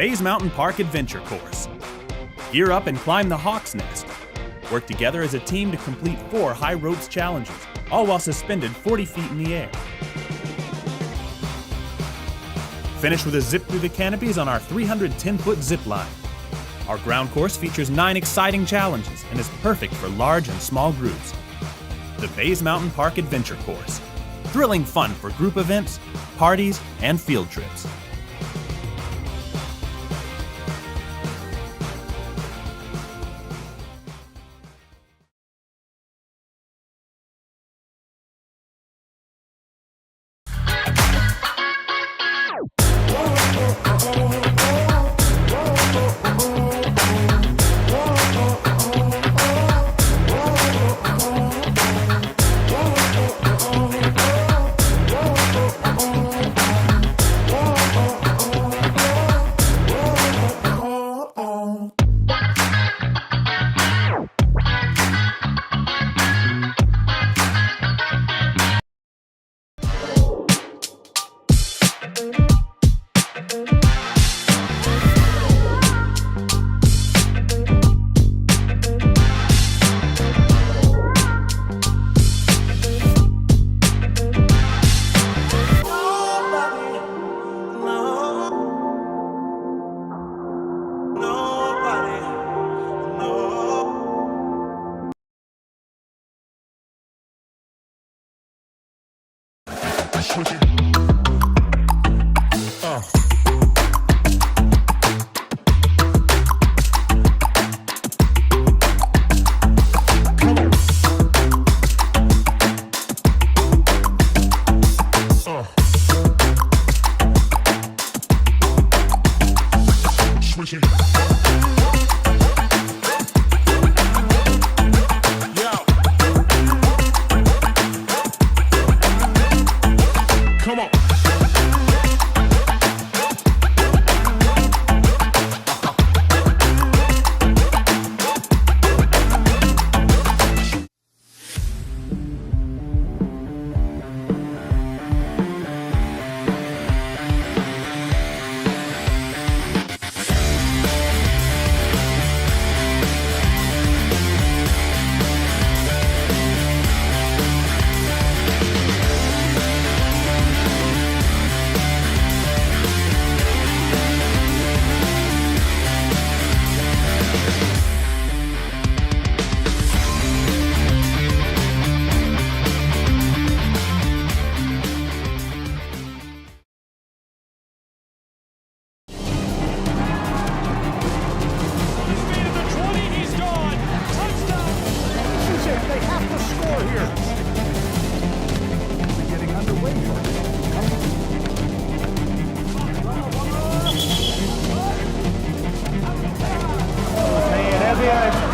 Bays Mountain Park Adventure Course. Gear up and climb the Hawk's Nest. Work together as a team to complete 4 high ropes challenges, all while suspended 40 feet in the air. Finish with a zip through the canopies on our 310-foot zip line. Our ground course features 9 exciting challenges and is perfect for large and small groups. The Bays Mountain Park Adventure Course. Thrilling fun for group events, parties, and field trips.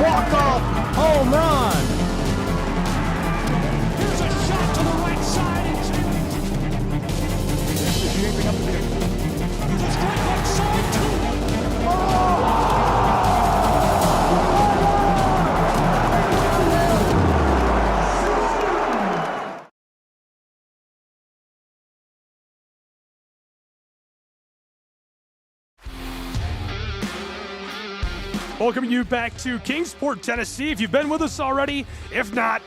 Walk-off home run. Here's a shot to the right side. This is shaping up to be Here's a strike right side, too. Welcome you back to Kingsport, Tennessee. If you've been with us already, if not,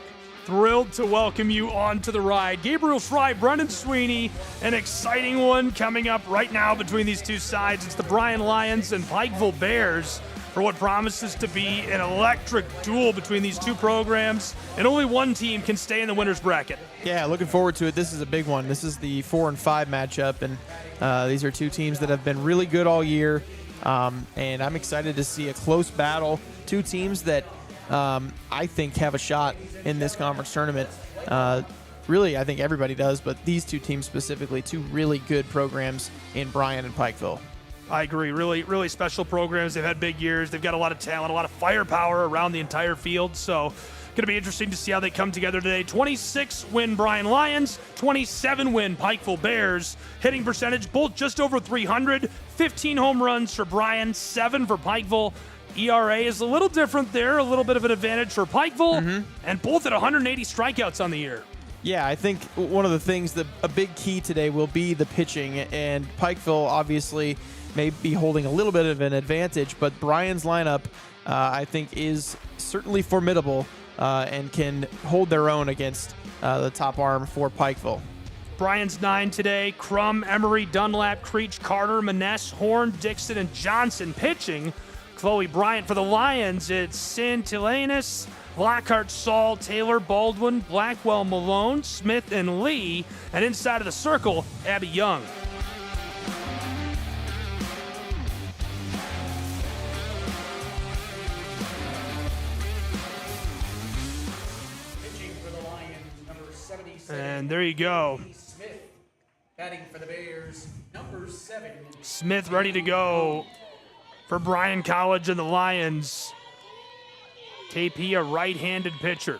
thrilled to welcome you onto the ride. Gabriel Fry, Brendan Sweeney, an exciting one coming up right now between these two sides. It's the Bryan Lions and Pikeville Bears for what promises to be an electric duel between these two programs, and only one team can stay in the winner's bracket. Yeah, looking forward to it. This is a big one. This is the 4 and 5 matchup, and these are two teams that have been really good all year. And I'm excited to see a close battle. Two teams that I think have a shot in this conference tournament. Really, I think everybody does, but these two teams specifically, two really good programs in Bryan and Pikeville. I agree. Really, really special programs. They've had big years. They've got a lot of talent, a lot of firepower around the entire field. So going to be interesting to see how they come together today. 26 win Bryan Lions, 27 win Pikeville Bears. Hitting percentage, both just over 300. 15 home runs for Bryan, 7 for Pikeville. ERA is a little different there, a little bit of an advantage for Pikeville, and both at 180 strikeouts on the year. Yeah, I think one of the things, a big key today will be the pitching, and Pikeville obviously may be holding a little bit of an advantage, but Bryan's lineup, I think, is certainly formidable and can hold their own against the top arm for Pikeville. Bryan's 9 today. Crum, Emery, Dunlap, Creech, Carter, Maness, Horn, Dixon, and Johnson pitching. Chloe Bryant for the Lions. It's Santillanes, Lockhart, Saul, Taylor, Baldwin, Blackwell, Malone, Smith, and Lee. And inside of the circle, Abby Young. And there you go. Batting for the Bears, number 7. Smith ready to go for Bryan College and the Lions. KP, a right-handed pitcher.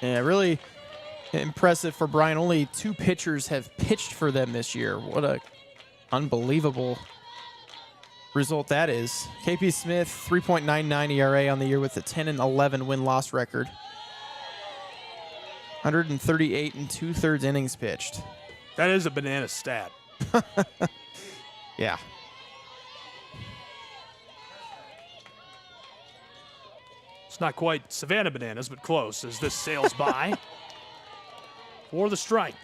Yeah, really impressive for Bryan. Only 2 pitchers have pitched for them this year. What a unbelievable result that is. KP Smith, 3.99 ERA on the year with a 10-11 win-loss record. 138 and 2/3 innings pitched. That is a banana stat. Yeah. It's not quite Savannah bananas, but close as this sails by for the strike.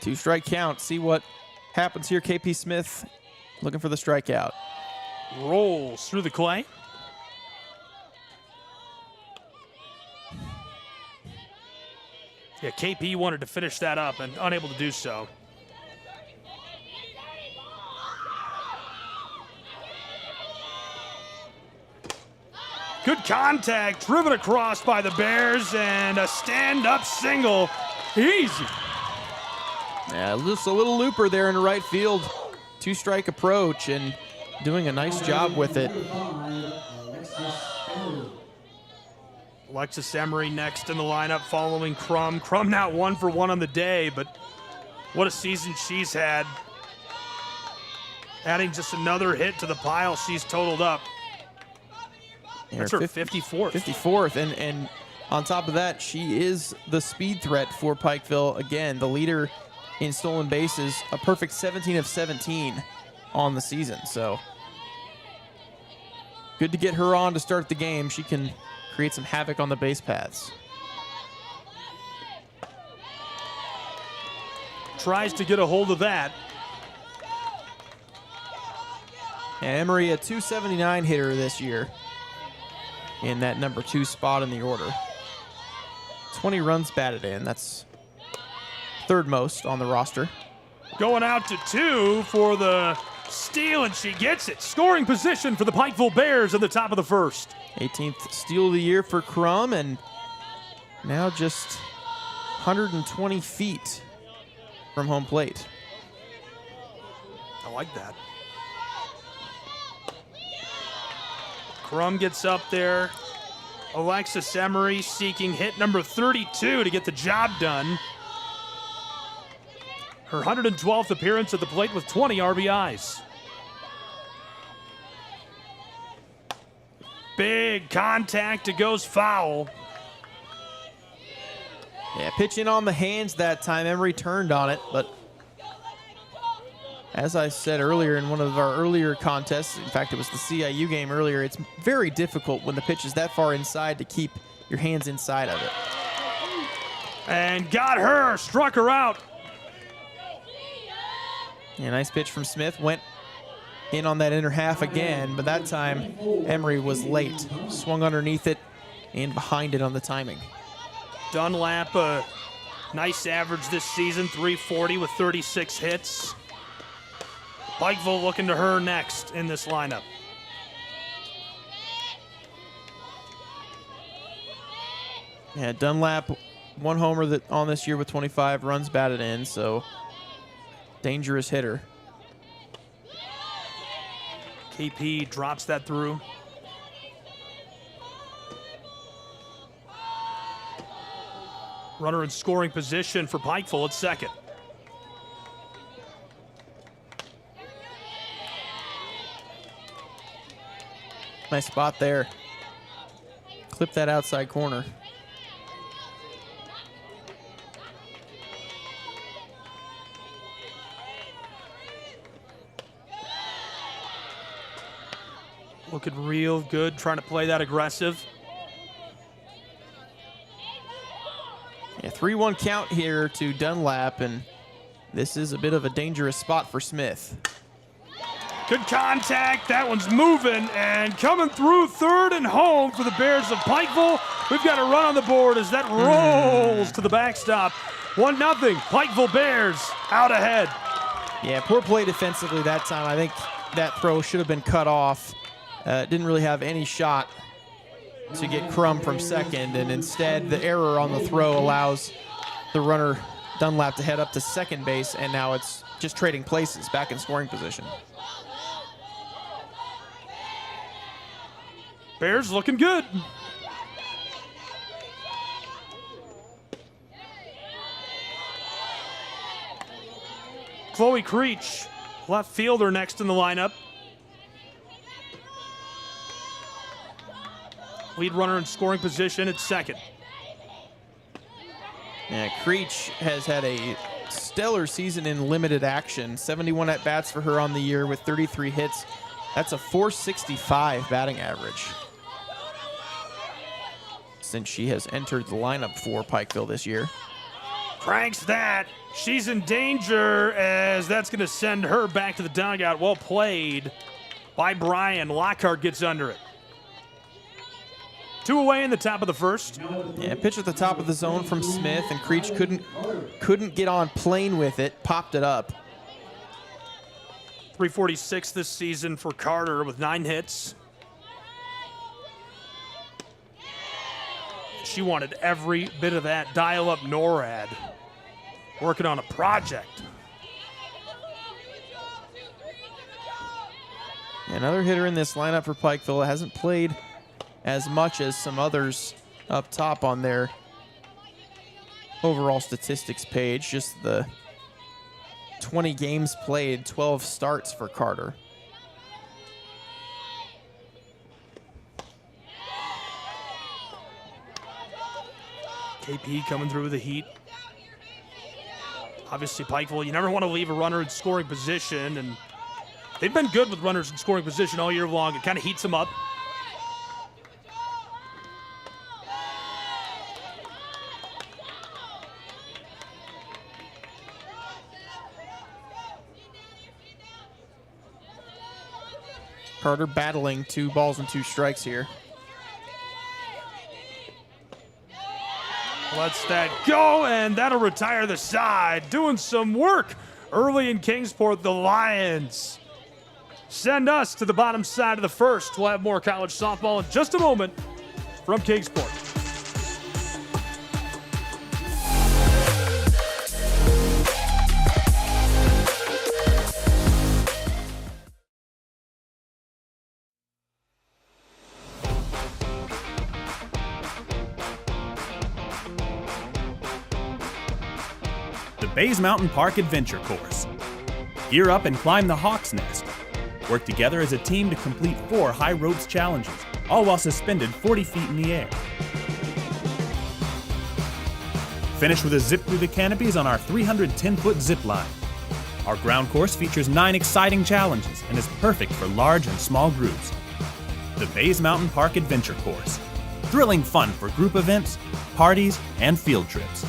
Two-strike count. See what happens here. KP Smith looking for the strikeout. Rolls through the clay. Yeah, KP wanted to finish that up and unable to do so. Good contact, driven across by the Bears, and a stand-up single. Easy. Yeah, just a little looper there in the right field. Two-strike approach and doing a nice job with it. Alexis Emery next in the lineup following Crum. Crum now 1 for 1 on the day, but what a season she's had. Adding just another hit to the pile she's totaled up. That's her 54th. 54th, and on top of that, she is the speed threat for Pikeville. Again, the leader in stolen bases, a perfect 17 of 17 on the season. So good to get her on to start the game. She can create some havoc on the base paths. Tries to get a hold of that. And Emery, a 279 hitter this year in that number 2 spot in the order. 20 runs batted in. That's 3rd most on the roster. Going out to 2 for the steal, and she gets it. Scoring position for the Pikeville Bears at the top of the 1st. 18th steal of the year for Crum, and now just 120 feet from home plate. I like that. Crum gets up there. Alexis Emery seeking hit number 32 to get the job done. Her 112th appearance at the plate with 20 RBIs. Big contact, it goes foul. Yeah, pitching on the hands that time. Emery turned on it, but as I said earlier in one of our earlier contests, in fact, it was the CIU game earlier, it's very difficult when the pitch is that far inside to keep your hands inside of it. And got her, struck her out. Yeah, nice pitch from Smith. Went in on that inner half again, but that time Emery was late. Swung underneath it and behind it on the timing. Dunlap, a nice average this season, 340 with 36 hits. Pikeville looking to her next in this lineup. Yeah, Dunlap, 1 homer on this year with 25 runs batted in, so dangerous hitter. KP drops that through. Runner in scoring position for Pikeville at second. Nice spot there. Clip that outside corner. Looking real good, trying to play that aggressive. Yeah, 3-1 count here to Dunlap, and this is a bit of a dangerous spot for Smith. Good contact. That one's moving and coming through third and home for the Bears of Pikeville. We've got a run on the board as that rolls to the backstop. 1-0. Pikeville Bears out ahead. Yeah, poor play defensively that time. I think that throw should have been cut off. Didn't really have any shot to get Crum from second, and instead the error on the throw allows the runner Dunlap to head up to second base, and now it's just trading places back in scoring position. Bears looking good. Chloe Creech, left fielder next in the lineup. Lead runner in scoring position at second. Yeah, Creech has had a stellar season in limited action. 71 at-bats for her on the year with 33 hits. That's a .465 batting average since she has entered the lineup for Pikeville this year. Cranks that. She's in danger as that's going to send her back to the dugout. Well played by Bryan. Lockhart gets under it. 2 away in the top of the first. Yeah, pitch at the top of the zone from Smith, and Creech couldn't get on plane with it, popped it up. 346 this season for Carter with 9 hits. She wanted every bit of that. Dial up NORAD. Working on a project. Another hitter in this lineup for Pikeville. Hasn't played as much as some others up top on their overall statistics page. Just the 20 games played, 12 starts for Carter. KP coming through with the heat. Obviously, Pikeville, you never want to leave a runner in scoring position, and they've been good with runners in scoring position all year long. It kind of heats them up. Carter battling 2 balls and 2 strikes here. Lets that go, and that'll retire the side. Doing some work early in Kingsport. The Lions send us to the bottom side of the first. We'll have more college softball in just a moment from Kingsport. Bays Mountain Park Adventure Course. Gear up and climb the Hawk's Nest. Work together as a team to complete 4 high ropes challenges, all while suspended 40 feet in the air. Finish with a zip through the canopies on our 310-foot zip line. Our ground course features 9 exciting challenges and is perfect for large and small groups. The Bays Mountain Park Adventure Course. Thrilling fun for group events, parties, and field trips.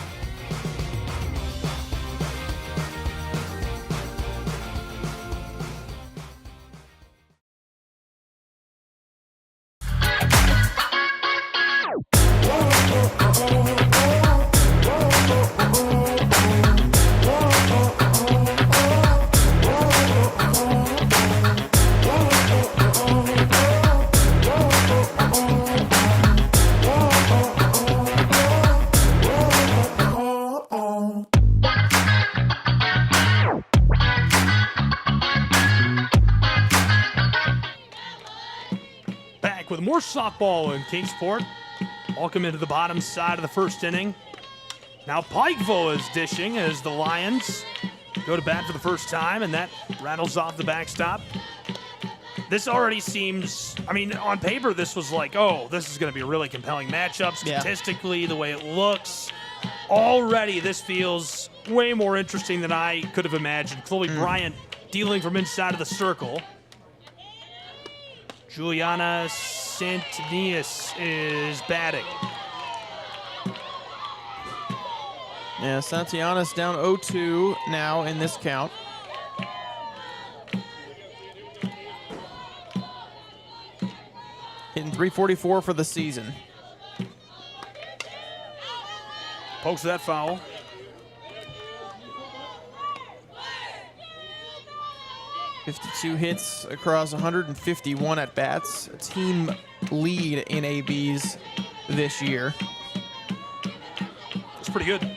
With more softball in Kingsport. Welcome into the bottom side of the first inning. Now Pikeville is dishing as the Lions go to bat for the first time, and that rattles off the backstop. this already seems, I mean, on paper, this was like, oh, this is going to be a really compelling matchup statistically, the way it looks. Already, this feels way more interesting than I could have imagined. Chloe Bryant dealing from inside of the circle. Juliana Santinius is batting. Yeah, Santianas down 0-2 now in this count. Hitting .344 for the season. Pokes that foul. .52 hits across 151 at-bats. A team lead in ABs this year. That's pretty good.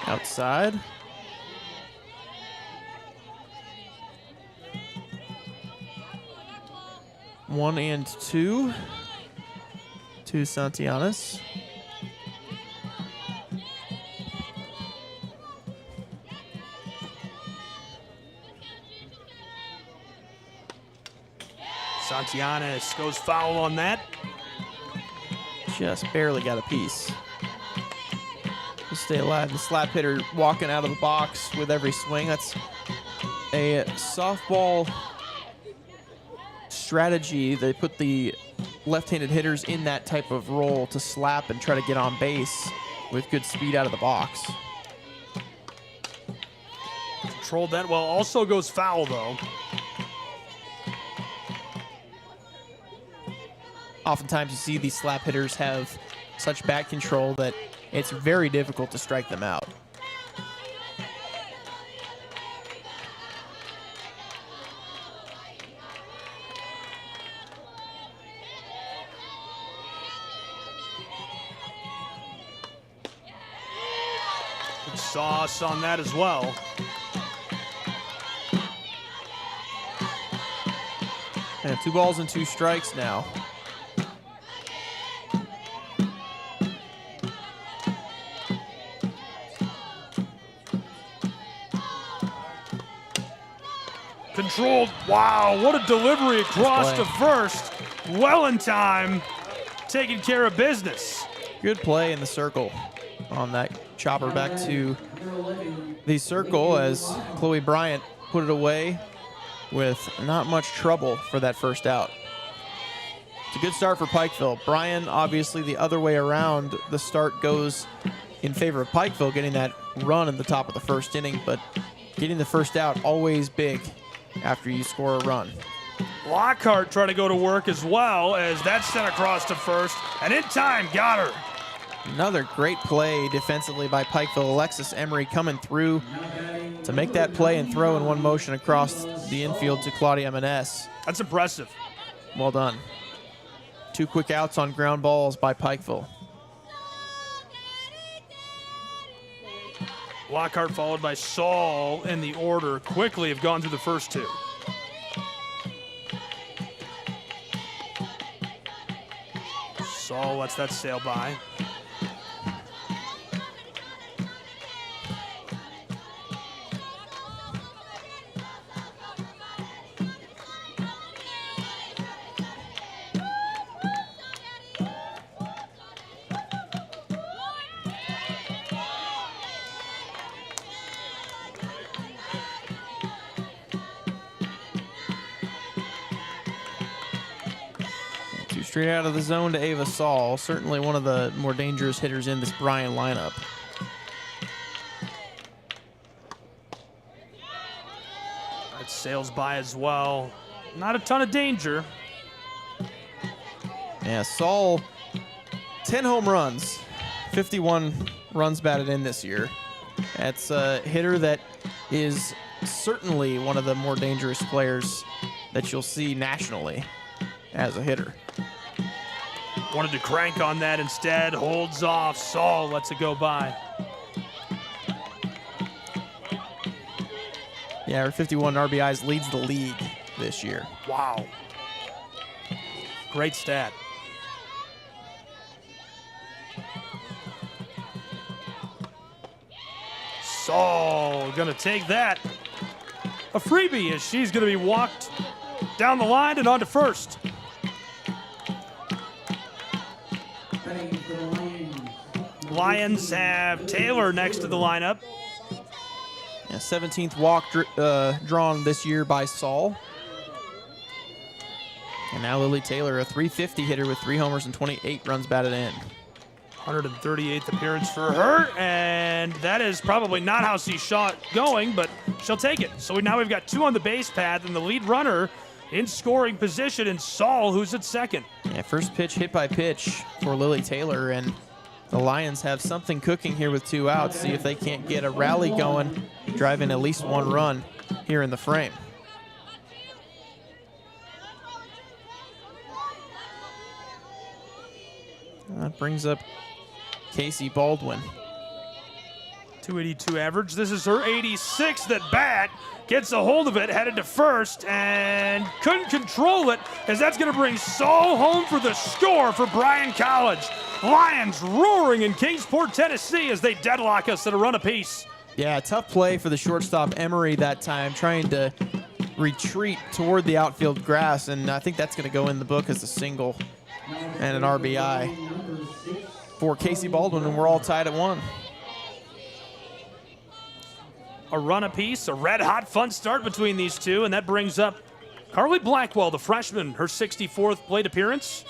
Outside. One and two to Santianas. Santianas goes foul on that. Just barely got a piece. To stay alive. The slap hitter walking out of the box with every swing. That's a softball strategy. They put the left-handed hitters in that type of role to slap and try to get on base with good speed out of the box. Controlled that well. Also goes foul, though. Oftentimes you see these slap hitters have such bat control that it's very difficult to strike them out. Good sauce on that as well. And 2 balls and 2 strikes now. Controlled. Wow, what a delivery across to first. Well in time. Taking care of business. Good play in the circle on that chopper back to the circle as Chloe Bryant put it away with not much trouble for that first out. It's a good start for Pikeville. Bryan, obviously the other way around, the start goes in favor of Pikeville, getting that run in the top of the first inning, but getting the first out, always big after you score a run. Lockhart trying to go to work as well as that's sent across to first, and in time, got her. Another great play defensively by Pikeville. Alexis Emery coming through to make that play and throw in one motion across the infield to Claudia Menes. That's impressive. Well done. 2 quick outs on ground balls by Pikeville. Lockhart followed by Saul in the order. Quickly have gone through the first 2. Saul lets that sail by. Straight out of the zone to Ava Saul, certainly one of the more dangerous hitters in this Bryan lineup. That sails by as well. Not a ton of danger. Yeah, Saul, 10 home runs, 51 runs batted in this year. That's a hitter that is certainly one of the more dangerous players that you'll see nationally as a hitter. Wanted to crank on that instead. Holds off. Saul lets it go by. Yeah, her 51 RBIs leads the league this year. Wow. Great stat. Saul gonna take that. A freebie as she's gonna be walked down the line and on to first. Lions have Taylor next to the lineup. Yeah, 17th walk drawn this year by Saul. And now Lily Taylor, a .350 hitter with 3 homers and 28 runs batted in. 138th appearance for her, and that is probably not how she shot going, but she'll take it. So now we've got 2 on the base path, and the lead runner in scoring position, and Saul, who's at second. Yeah, first pitch hit by pitch for Lily Taylor, and the Lions have something cooking here with 2 outs. See if they can't get a rally going, driving at least 1 run here in the frame. That brings up Casey Baldwin. 282 average. This is her 86th at bat. Gets a hold of it, headed to first, and couldn't control it, as that's going to bring Saul home for the score for Bryan College. Lions roaring in Kingsport, Tennessee, as they deadlock us at a run apiece. Yeah, tough play for the shortstop Emery that time, trying to retreat toward the outfield grass, and I think that's going to go in the book as a single and an RBI for Casey Baldwin, and we're all tied at 1. A run apiece, a red-hot fun start between these two, and that brings up Carly Blackwell, the freshman, her 64th plate appearance.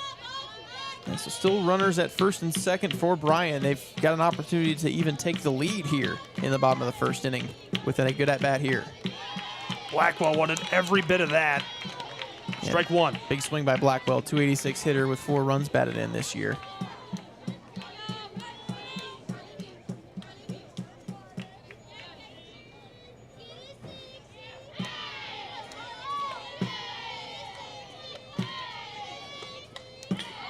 And so still runners at first and second for Bryan. They've got an opportunity to even take the lead here in the bottom of the first inning with a good at-bat here. Blackwell wanted every bit of that. Strike 1. Big swing by Blackwell, 286 hitter with 4 runs batted in this year.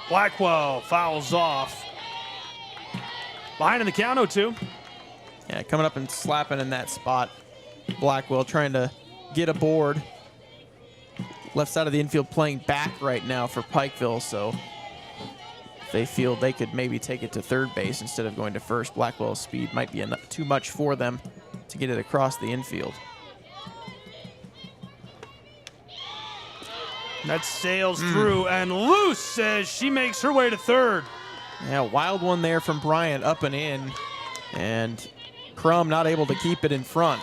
Blackwell fouls off. Behind in the count, 0-2. Yeah, coming up and slapping in that spot. Blackwell trying to get aboard. Left side of the infield playing back right now for Pikeville, so they feel they could maybe take it to third base instead of going to first. Blackwell's speed might be too much for them to get it across the infield. That sails through and loose as she makes her way to third. Yeah, wild one there from Bryan, up and in, and Crum not able to keep it in front.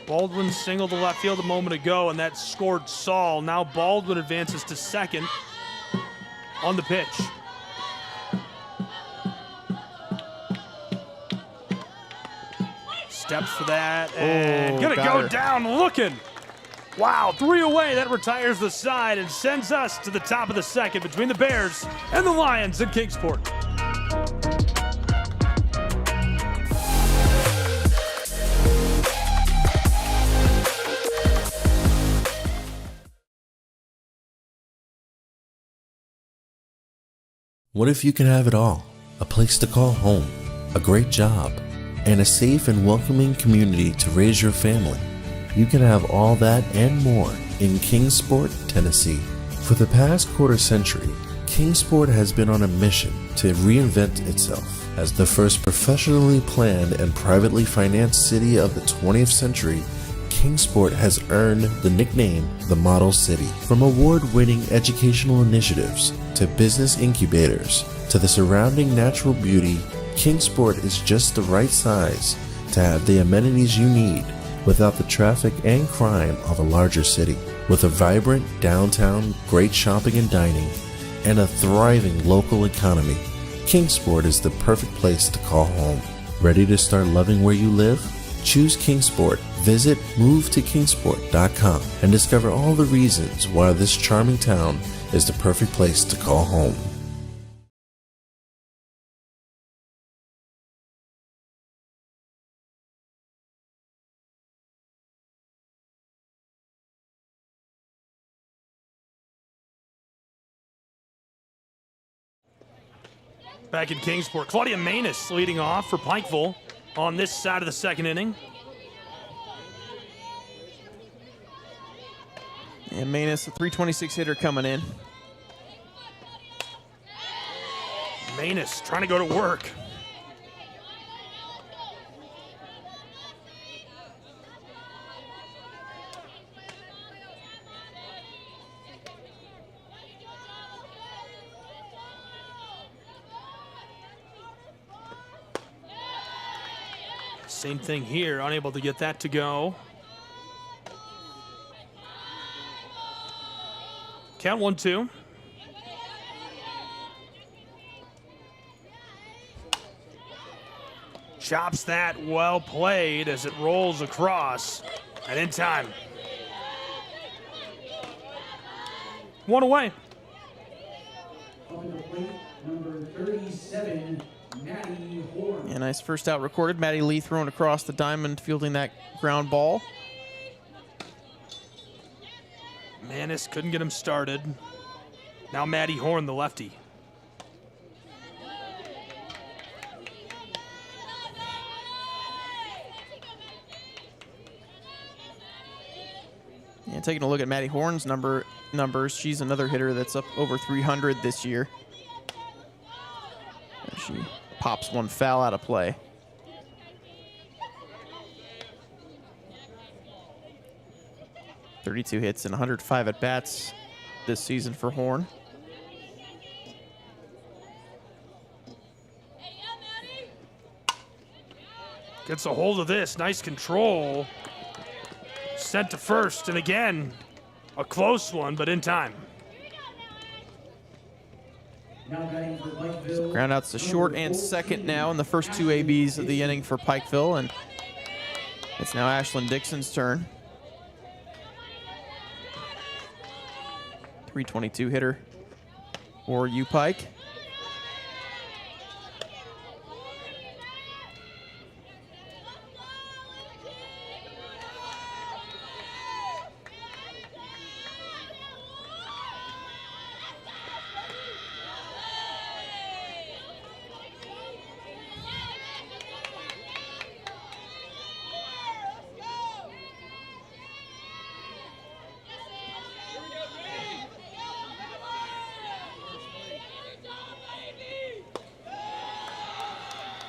Baldwin singled to left field a moment ago, and that scored Saul. Now Baldwin advances to second on the pitch. Steps for that, and gonna go down looking. Wow, 3 away. That retires the side and sends us to the top of the second between the Bears and the Lions in Kingsport. What if you could have it all? A place to call home, a great job, and a safe and welcoming community to raise your family. You can have all that and more in Kingsport, Tennessee. For the past quarter century, Kingsport has been on a mission to reinvent itself as the first professionally planned and privately financed city of the 20th century. Kingsport has earned the nickname the Model City. From award-winning educational initiatives to business incubators to the surrounding natural beauty, Kingsport is just the right size to have the amenities you need without the traffic and crime of a larger city. With a vibrant downtown, great shopping and dining, and a thriving local economy, Kingsport is the perfect place to call home. Ready to start loving where you live? Choose Kingsport. Visit movetokingsport.com and discover all the reasons why this charming town is the perfect place to call home. Back in Kingsport, Claudia Manus leading off for Pikeville on this side of the second inning. And Manus, a .326 hitter coming in. Manus trying to go to work. Same thing here, unable to get that to go. Count 1-2. Chops that, well played as it rolls across and in time. One away. On the plate, number 37, Maddie Horn. Yeah, nice first out recorded. Maddie Lee throwing across the diamond, fielding that ground ball. Manus couldn't get him started. Now Maddie Horn, the lefty. Yeah, taking a look at Maddie Horn's numbers, she's another hitter that's up over 300 this year. And she pops one foul out of play. .32 hits and 105 at bats this season for Horn. Gets a hold of this, nice control. Sent to first, and again, a close one, but in time. Now batting for Pikeville. Ground outs to short and second now in the first two ABs of the inning for Pikeville, and it's now Ashlyn Dixon's turn. .322 hitter for U-Pike.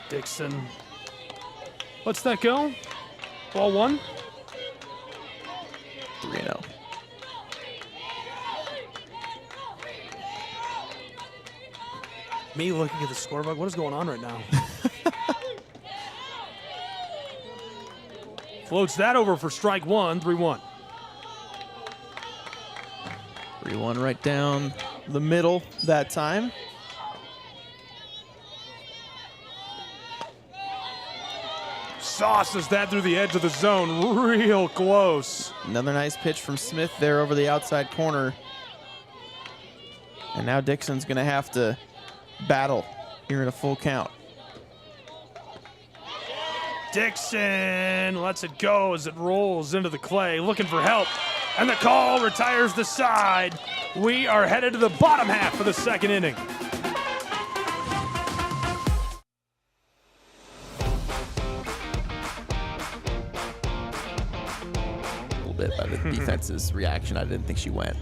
Dixon lets that go. Ball one. 3-0. Me looking at the scorebook. What is going on right now? Floats that over for strike one. 3-1. 3-1 right down the middle that time. Sauces that through the edge of the zone. Real close. Another nice pitch from Smith there over the outside corner. And now Dixon's going to have to battle here in a full count. Dixon lets it go as it rolls into the clay, looking for help. And the call retires the side. We are headed to the bottom half of the second inning. Bit by the defense's reaction. I didn't think she went.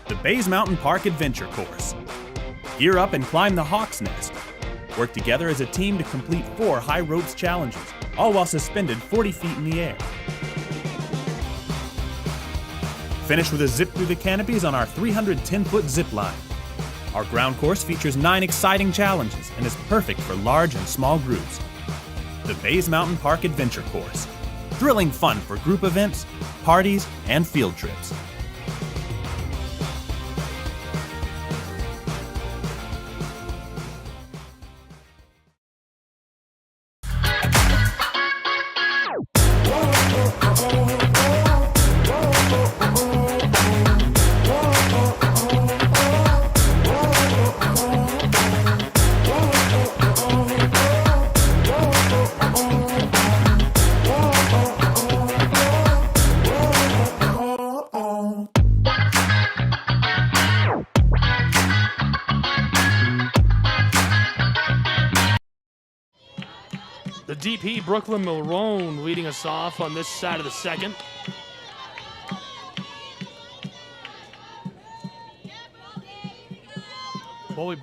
The Bays Mountain Park Adventure Course. Gear up and climb the Hawk's Nest. Work together as a team to complete 4 high ropes challenges, all while suspended 40 feet in the air. Finish with a zip through the canopies on our 310-foot zip line. Our ground course features 9 exciting challenges and is perfect for large and small groups. The Bays Mountain Park Adventure Course. Thrilling fun for group events, parties, and field trips. DP, Brooklyn Malone, leading us off on this side of the second.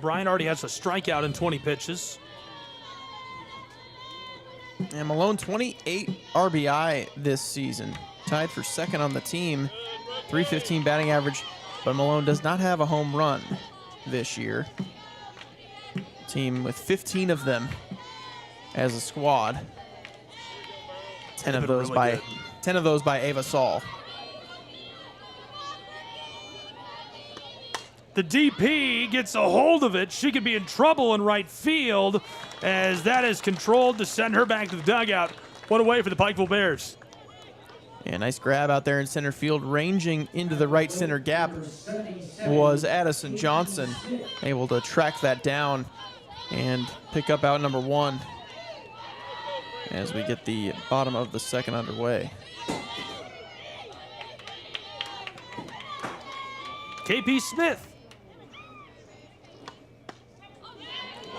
Bryan already has a strikeout in 20 pitches. And Malone, 28 RBI this season. Tied for second on the team. .315 batting average. But Malone does not have a home run this year. Team with 15 of them as a squad. 10 of those by Ava Saul. The DP gets a hold of it. She could be in trouble in right field as that is controlled to send her back to the dugout. One away for the Pikeville Bears. Yeah, nice grab out there in center field. Ranging into the right center gap was Addison Johnson, able to track that down and pick up out number 1 as we get the bottom of the second underway. KP Smith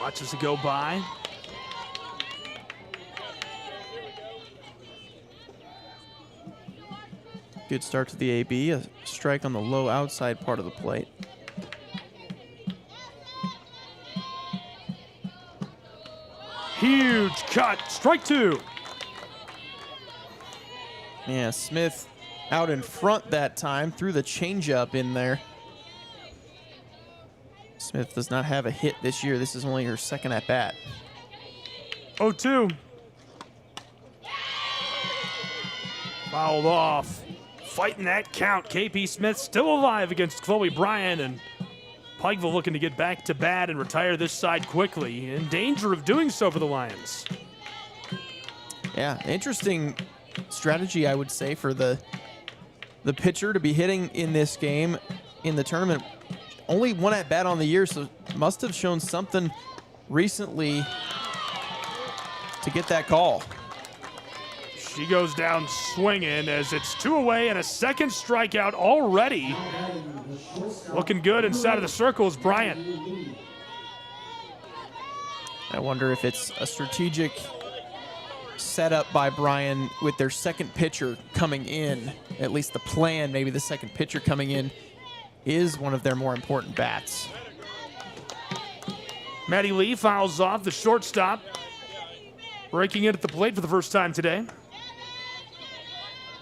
watches it go by. Good start to the AB, a strike on the low outside part of the plate. Huge cut, strike 2. Yeah, Smith out in front that time, threw the changeup in there. Smith does not have a hit this year. This is only her second at bat. 0-2. Fouled off. Fighting that count. KP Smith still alive against Chloe Bryan, and Pikeville looking to get back to bat and retire this side quickly. In danger of doing so for the Lions. Yeah, interesting strategy, I would say, for the pitcher to be hitting in this game in the tournament. Only one at bat on the year, so must have shown something recently to get that call. She goes down swinging as it's 2 away and a second strikeout already. Looking good inside of the circle is Bryan. I wonder if it's a strategic setup by Bryan with their second pitcher coming in. At least the plan, maybe the second pitcher coming in is one of their more important bats. Maddie Lee fouls off the shortstop, breaking it at the plate for the first time today.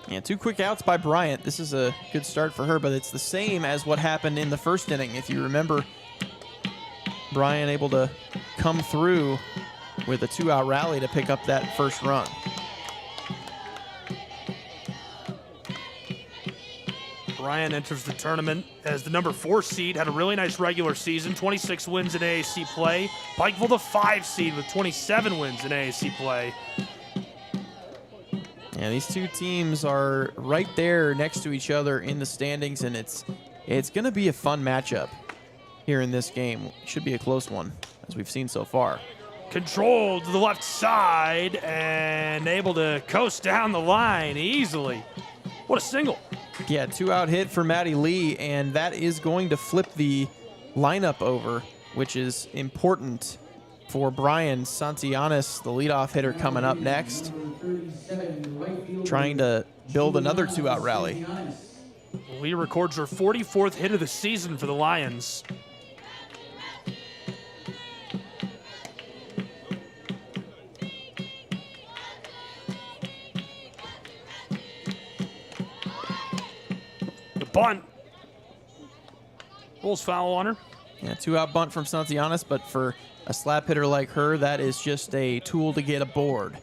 Yeah, 2 quick outs by Bryant. This is a good start for her, but it's the same as what happened in the first inning. If you remember, Bryan able to come through with a 2-out rally to pick up that first run. Bryan enters the tournament as the number 4 seed, had a really nice regular season, 26 wins in AAC play. Pikeville the 5 seed with 27 wins in AAC play. Yeah, these two teams are right there next to each other in the standings, and it's going to be a fun matchup here in this game. Should be a close one, as we've seen so far. Controlled to the left side and able to coast down the line easily. What a single. Yeah, 2-out hit for Maddie Lee, and that is going to flip the lineup over, which is important for Bryan. Santianes, the leadoff hitter, coming up next, trying to build another 2-out rally. Lee records her 44th hit of the season for the Lions. Bunt. Rolls foul on her. Yeah, 2-out bunt from Santianes, but for a slap hitter like her, that is just a tool to get aboard.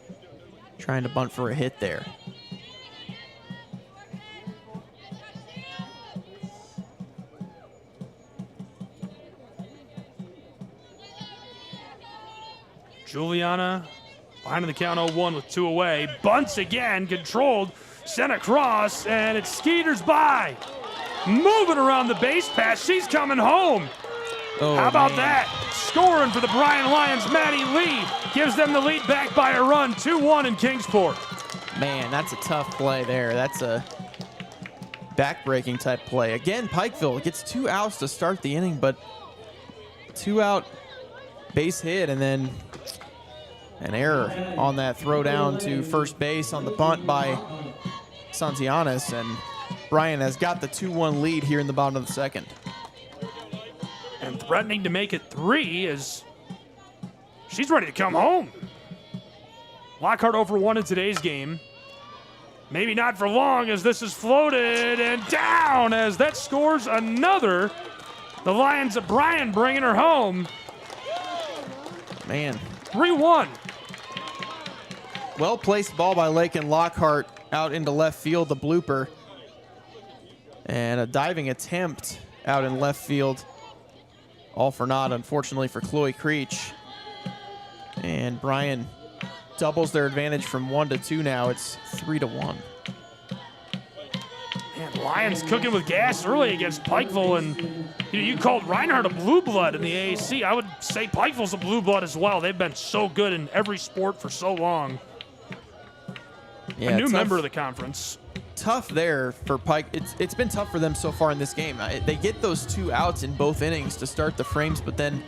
Trying to bunt for a hit there. Juliana behind the count 0-1 with 2 away. Bunts again, controlled, sent across, and it skeeters by. Moving around the base pass. She's coming home. Oh, how about man. that? Scoring for the Bryan Lions. Maddie Lee gives them the lead back by a run. 2-1 in Kingsport. Man, that's a tough play there. That's a back-breaking type play. Again, Pikeville gets 2 outs to start the inning, but 2-out base hit, and then An error on that throw down to first base on the bunt by Santianes, and Bryan has got the 2-1 lead here in the bottom of the second. And threatening to make it 3 as she's ready to come home. Lockhart over 1 in today's game. Maybe not for long as this is floated and down as that scores another. The Lions of Bryan bringing her home. Man. 3-1. Well-placed ball by Lakin Lockhart out into left field, the blooper. And a diving attempt out in left field. All for naught, unfortunately, for Chloe Creech. And Bryan doubles their advantage from 1-2 now. It's 3-1. Man, Lions cooking with gas early against Pikeville, and you called Reinhardt a blue blood in the AAC. I would say Pikeville's a blue blood as well. They've been so good in every sport for so long. Yeah, a new member of the conference. Tough there for Pike. It's been tough for them so far in this game. They get those 2 outs in both innings to start the frames, but then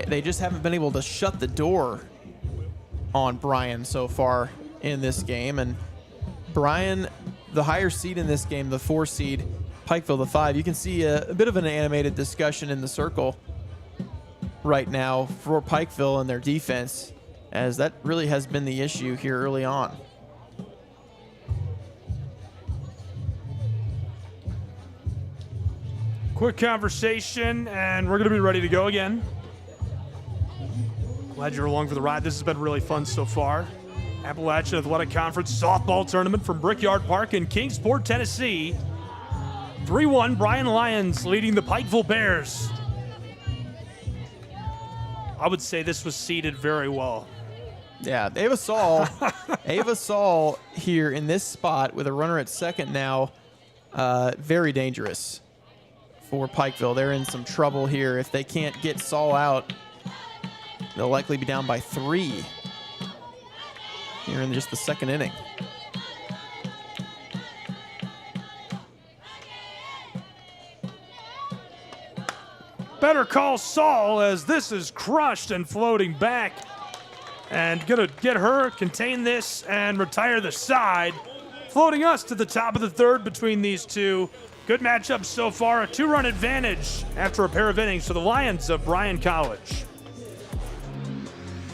they just haven't been able to shut the door on Bryan so far in this game. And Bryan, the higher seed in this game, the 4 seed, Pikeville the 5. You can see a bit of an animated discussion in the circle right now for Pikeville and their defense, as that really has been the issue here early on. Quick conversation, and we're going to be ready to go again. Glad you're along for the ride. This has been really fun so far. Appalachian Athletic Conference softball tournament from Brickyard Park in Kingsport, Tennessee. 3-1, Bryan Lions leading the Pikeville Bears. I would say this was seeded very well. Yeah, Ava Saul here in this spot with a runner at second now. Very dangerous for Pikeville. They're in some trouble here. If they can't get Saul out, they'll likely be down by 3 here in just the second inning. Better call Saul as this is crushed and floating back. And gonna get her, contain this, and retire the side. Floating us to the top of the third between these two. Good matchup so far. A 2-run advantage after a pair of innings for the Lions of Bryan College.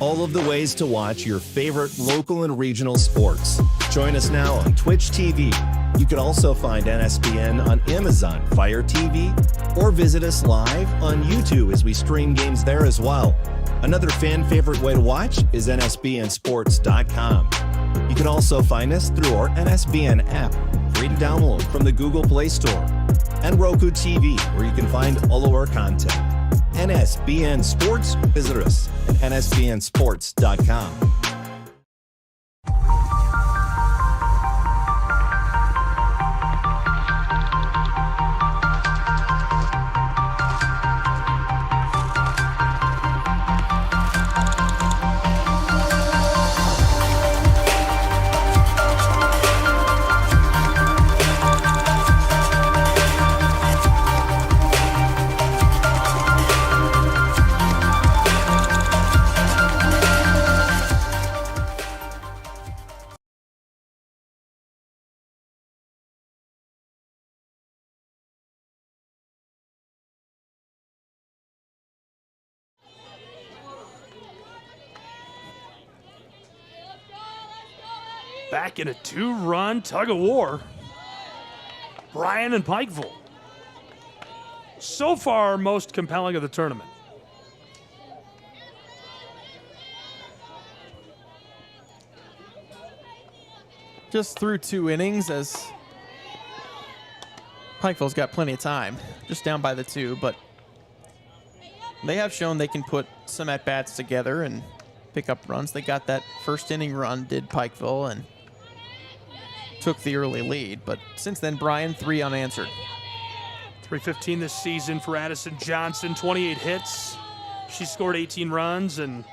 All of the ways to watch your favorite local and regional sports. Join us now on Twitch TV. You can also find NSBN on Amazon Fire TV or visit us live on YouTube as we stream games there as well. Another fan favorite way to watch is nsbnsports.com. You can also find us through our NSBN app, free to download from the Google Play Store, and Roku TV, where you can find all of our content. NSBN Sports, visit us at nsbnsports.com. Back in a 2-run tug of war. Bryan and Pikeville. So far, most compelling of the tournament. Just through 2 innings, as Pikeville's got plenty of time. Just down by the 2, but they have shown they can put some at-bats together and pick up runs. They got that first inning run, did Pikeville, and took the early lead. But since then, Bryan, 3 unanswered. 315 this season for Addison Johnson, 28 hits. She scored 18 runs and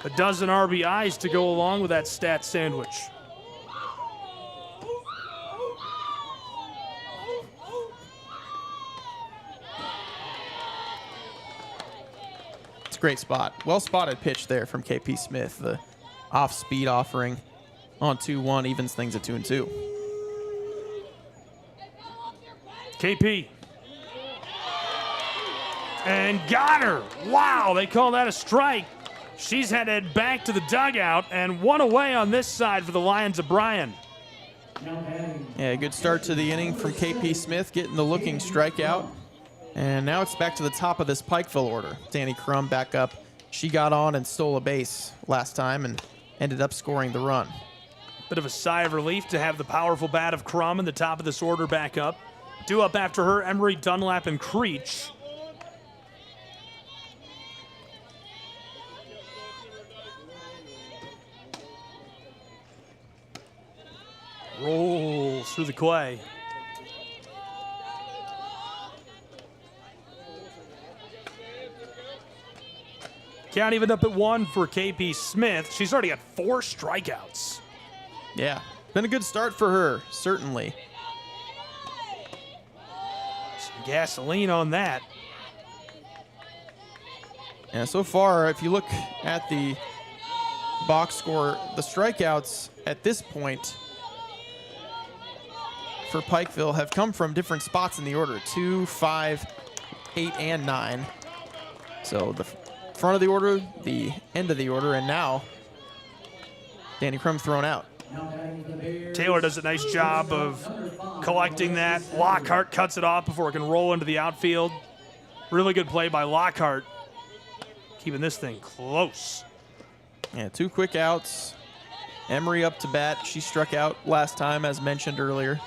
a dozen RBIs to go along with that stat sandwich. Great spot. Well spotted pitch there from KP Smith. The off-speed offering on 2-1 evens things at 2-2. KP. And got her. Wow, they call that a strike. She's headed back to the dugout and one away on this side for the Lions of Bryan. Yeah, good start to the inning from KP Smith, getting the looking strikeout. And now it's back to the top of this Pikeville order. Danny Crum back up. She got on and stole a base last time and ended up scoring the run. Bit of a sigh of relief to have the powerful bat of Crum in the top of this order back up. Due up after her, Emery, Dunlap, and Creech. Rolls through the clay. Count even up at 1 for KP Smith. She's already got 4 strikeouts. Yeah, been a good start for her, certainly. Some gasoline on that. And so far, if you look at the box score, the strikeouts at this point for Pikeville have come from different spots in the order, 2, 5, 8, and 9. So the front of the order, the end of the order, and now Danny Crum thrown out. Taylor does a nice job of collecting that. Lockhart cuts it off before it can roll into the outfield. Really good play by Lockhart, keeping this thing close. Yeah, 2 quick outs. Emery up to bat. She struck out last time, as mentioned earlier.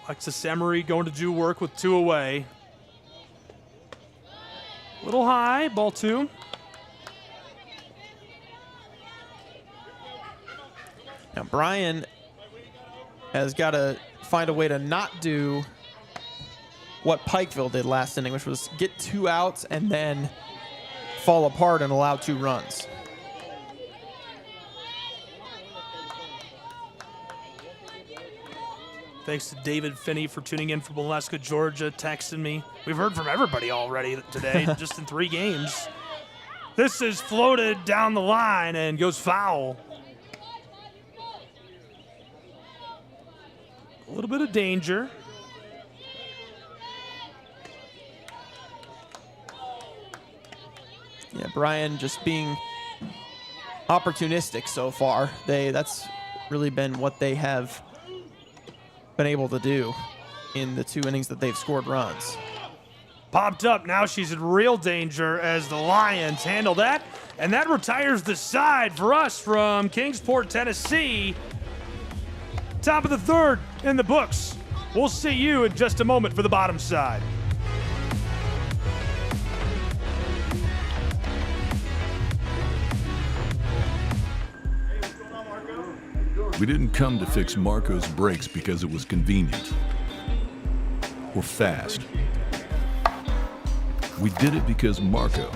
Alexis Emery going to do work with 2 away. Little high, ball 2. Now Bryan has got to find a way to not do what Pikeville did last inning, which was get 2 outs and then fall apart and allow 2 runs. Thanks to David Finney for tuning in from Molesca, Georgia, texting me. We've heard from everybody already today, just in 3 games. This is floated down the line and goes foul. A little bit of danger. Yeah, Bryan just being opportunistic so far. That's really been what they have been able to do in the 2 innings that they've scored runs. Popped up, now she's in real danger as the Lions handle that, and that retires the side for us from Kingsport, Tennessee. Top of the 3rd in the books. We'll see you in just a moment for the bottom side. We didn't come to fix Marco's brakes because it was convenient or fast. We did it because Marco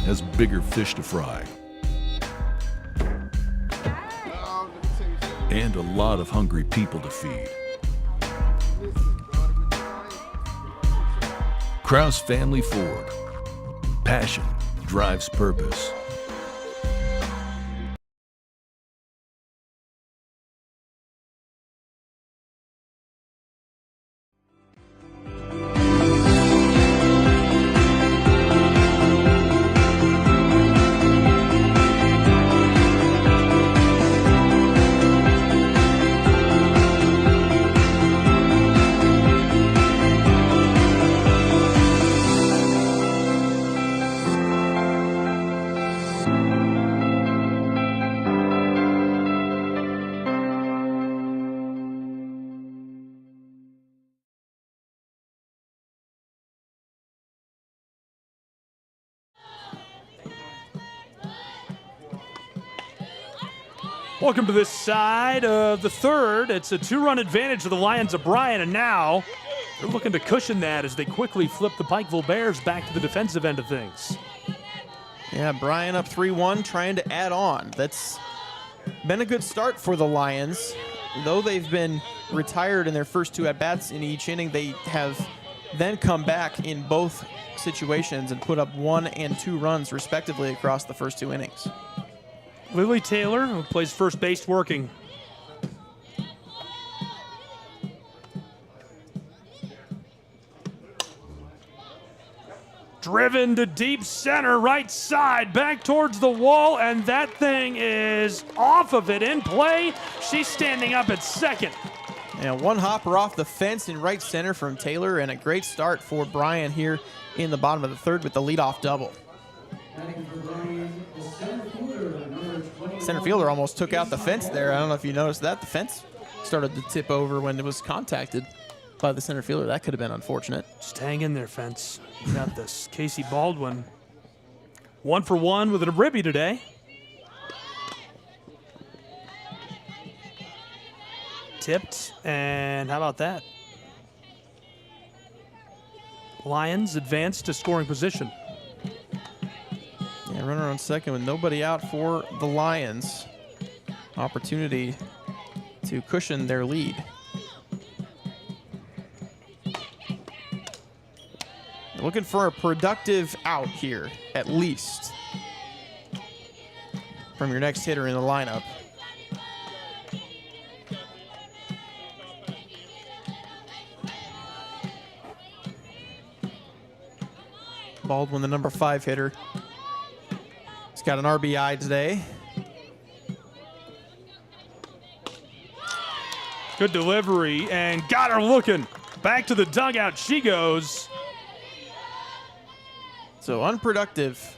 has bigger fish to fry and a lot of hungry people to feed. Kraus Family Ford. Passion drives purpose. Welcome to this side of the 3rd. It's a 2-run advantage to the Lions of Bryan, and now they're looking to cushion that as they quickly flip the Pikeville Bears back to the defensive end of things. Yeah, Bryan up 3-1, trying to add on. That's been a good start for the Lions. though they've been retired in their first 2 at-bats in each inning, they have then come back in both situations and put up 1 and 2 runs respectively across the first 2 innings. Lily Taylor, who plays first base, working. Driven to deep center, right side, back towards the wall, and that thing is off of it, in play. She's standing up at second. And 1 hopper off the fence in right center from Taylor, and a great start for Bryan here in the bottom of the 3rd with the leadoff double. Center fielder almost took out the fence there. I don't know if you noticed that. The fence started to tip over when it was contacted by the center fielder. That could have been unfortunate. Just hang in there, fence. You got this. Casey Baldwin, 1 for 1 with a ribby today. Tipped, and how about that? Lions advance to scoring position. Yeah, runner on second with nobody out for the Lions. Opportunity to cushion their lead. Looking for a productive out here, at least, from your next hitter in the lineup. Baldwin, the number 5 hitter. He's got an RBI today. Good delivery, and got her looking. Back to the dugout she goes. So unproductive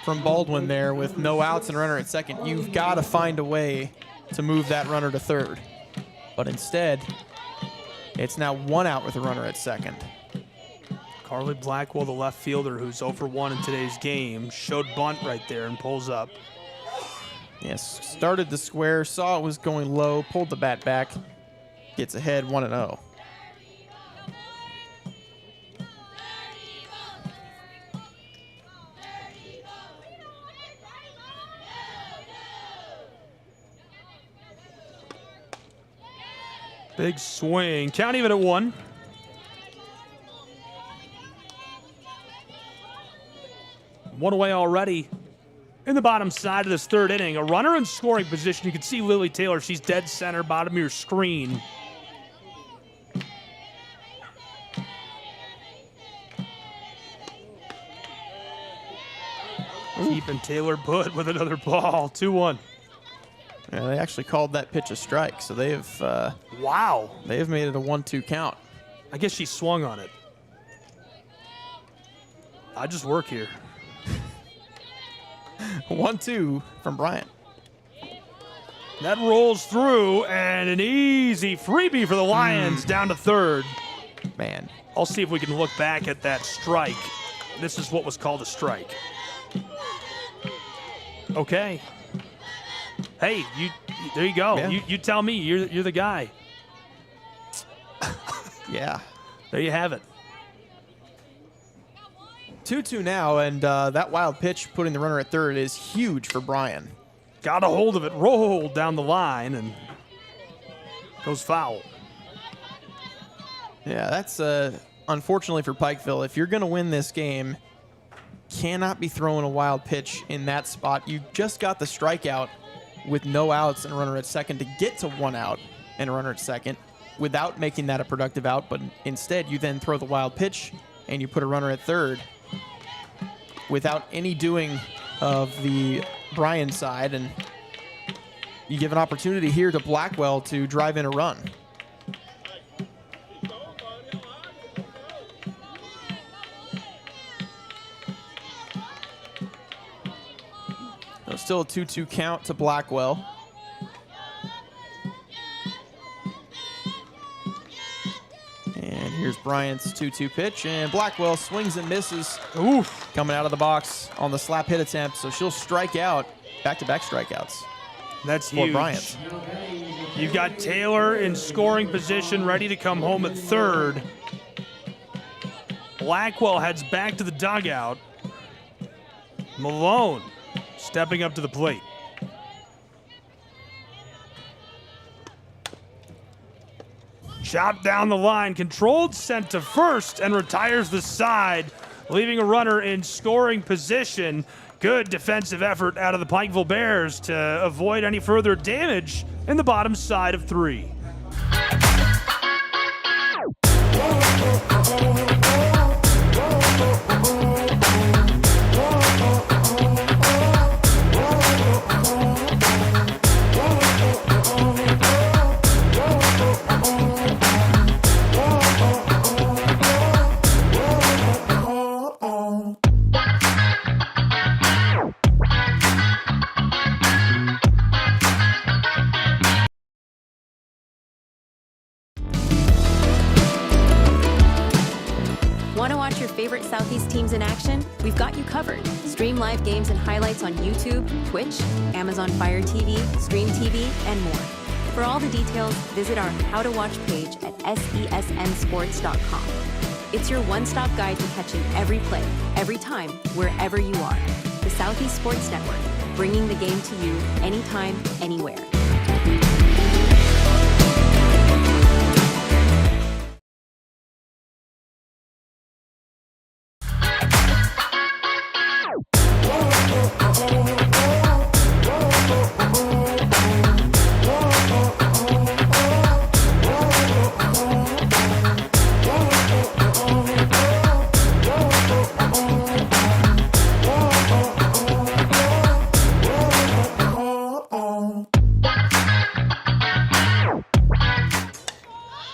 from Baldwin there with no outs and a runner at second. You've got to find a way to move that runner to third. But instead, it's now 1 out with a runner at second. Carly Blackwell, the left fielder, who's 0 for 1 in today's game, showed bunt right there and pulls up. Yes, started the square, saw it was going low, pulled the bat back, gets ahead 1-0. Big swing. Count even at 1. One away already in the bottom side of this 3rd inning. A runner in scoring position. You can see Lily Taylor. She's dead center, bottom of your screen. Keeping Taylor put with another ball. 2-1. Yeah, they actually called that pitch a strike, so they have Wow. they have made it a 1-2 count. I guess she swung on it. I just work here. 1-2 from Bryan. That rolls through, and an easy freebie for the Lions down to 3rd. Man, I'll see if we can look back at that strike. This is what was called a strike. Okay. Hey, there you go. Yeah. You tell me. You're the guy. yeah. There you have it. 2-2 now, and that wild pitch putting the runner at third is huge for Bryan. Got a hold of it, rolled down the line, and goes foul. Yeah, that's unfortunately for Pikeville. If you're going to win this game, cannot be throwing a wild pitch in that spot. You just got the strikeout with no outs and a runner at second to get to 1 out and a runner at second without making that a productive out, but instead you then throw the wild pitch and you put a runner at third without any doing of the Bryan side, and you give an opportunity here to Blackwell to drive in a run. So still a 2-2 count to Blackwell. And here's Bryant's 2-2 pitch, and Blackwell swings and misses. Oof. Coming out of the box on the slap hit attempt, so she'll strike out, back-to-back strikeouts. That's for huge. Bryant. You've got Taylor in scoring position, ready to come home at third. Blackwell heads back to the dugout. Malone stepping up to the plate. Chopped down the line, controlled, sent to first, and retires the side, leaving a runner in scoring position. Good defensive effort out of the Pikeville Bears to avoid any further damage in the bottom side of 3. Want to watch your favorite Southeast teams in action? We've got you covered. Stream live games and highlights on YouTube, Twitch, Amazon Fire TV, Stream TV, and more. For all the details, visit our How to Watch page at sesnsports.com. It's your one-stop guide to catching every play, every time, wherever you are. The Southeast Sports Network, bringing the game to you anytime, anywhere.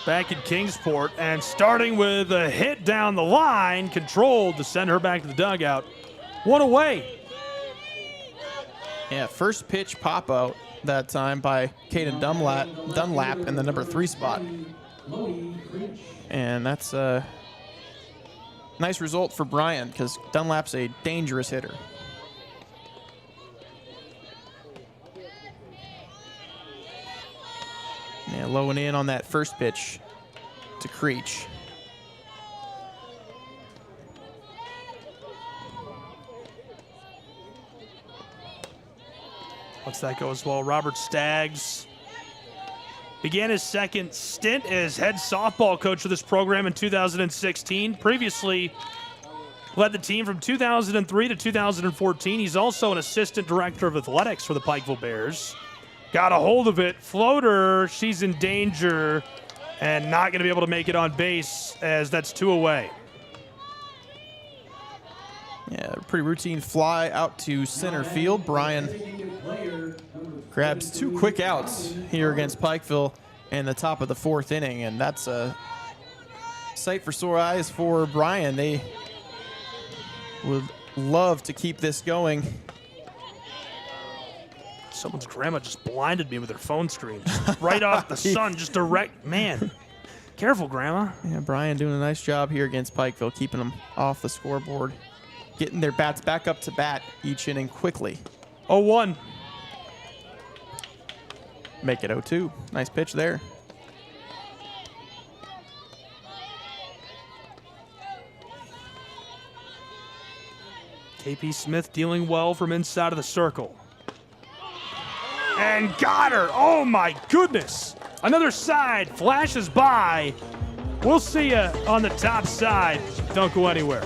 Back at Kingsport, and starting with a hit down the line, controlled to send her back to the dugout. One away. Yeah, first pitch pop out that time by Caden Dunlap in the number 3 spot. And that's a nice result for Bryan because Dunlap's a dangerous hitter. Yeah, low and in on that first pitch to Creech. Lets that go as well. Robert Staggs began his second stint as head softball coach for this program in 2016. Previously led the team from 2003 to 2014. He's also an assistant director of athletics for the Pikeville Bears. Got a hold of it. Floater, she's in danger and not going to be able to make it on base as that's 2 away. Yeah, pretty routine fly out to center field. Bryan grabs 2 quick outs here against Pikeville in the top of the 4th inning, and that's a sight for sore eyes for Bryan. They would love to keep this going. Someone's grandma just blinded me with her phone screen. Right off the sun, just direct. Man, careful, Grandma. Yeah, Bryan doing a nice job here against Pikeville, keeping them off the scoreboard, getting their bats back up to bat each inning quickly. 0-1. Make it 0-2. Nice pitch there. KP Smith dealing well from inside of the circle. And got her. Oh, my goodness. Another side flashes by. We'll see you on the top side. Don't go anywhere.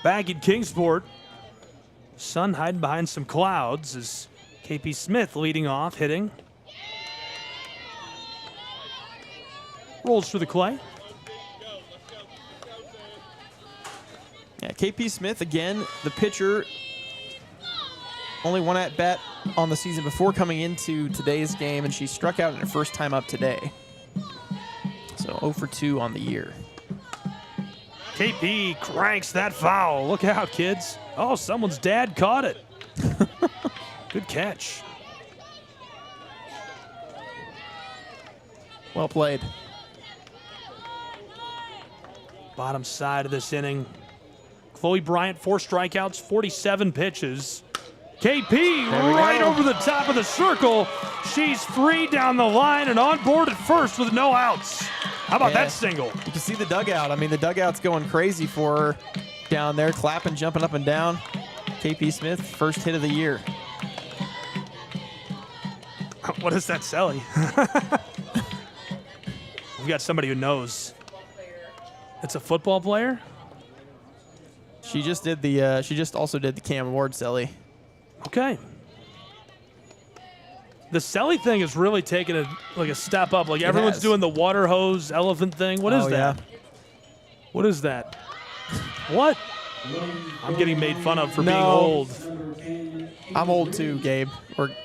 Back at Kingsport, sun hiding behind some clouds as KP Smith leading off, hitting. Rolls through the clay. Yeah, KP Smith, again, the pitcher, only one at bat on the season before coming into today's game, and she struck out in her first time up today. So 0 for 2 on the year. KP cranks that foul. Look out, kids. Oh, someone's dad caught it. Good catch. Well played. Bottom side of this inning. Chloe Bryant, 4 strikeouts, 47 pitches. KP right over the top of the circle. She's free down the line and on board at first with no outs. How about that single? You can see the dugout. I mean, the dugout's going crazy for her down there, clapping, jumping up and down. KP Smith, first hit of the year. What is that, Sally? We've got somebody who knows. It's a football player? She just did the. She just also did the Cam Ward Selly. Okay. The Selly thing is really taking a step up. Like everyone's doing the water hose elephant thing. What is that? Yeah. What is that? What? I'm getting made fun of for being old. I'm old too, Gabe.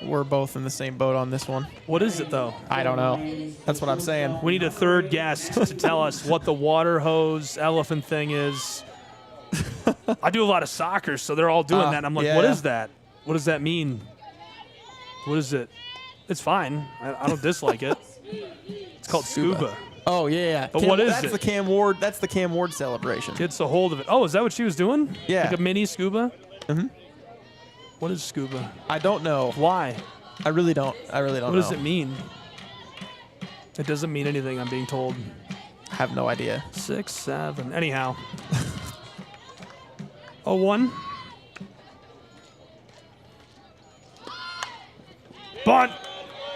We're both in the same boat on this one. What is it though? I don't know. That's what I'm saying. We need a third guest to tell us what the water hose elephant thing is. I do a lot of soccer, so they're all doing that. And I'm like, what is that? What does that mean? What is it? It's fine. I don't dislike it. It's called scuba. Oh yeah. But what is that's it? The Cam Ward. That's the Cam Ward celebration. Gets a hold of it. Oh, is that what she was doing? Yeah. Like a mini scuba? Mm-hmm. What is scuba? I don't know. Why? I really don't know. What does it mean? It doesn't mean anything, I'm being told. I have no idea. 6, 7. Anyhow. 0-1. Bunt.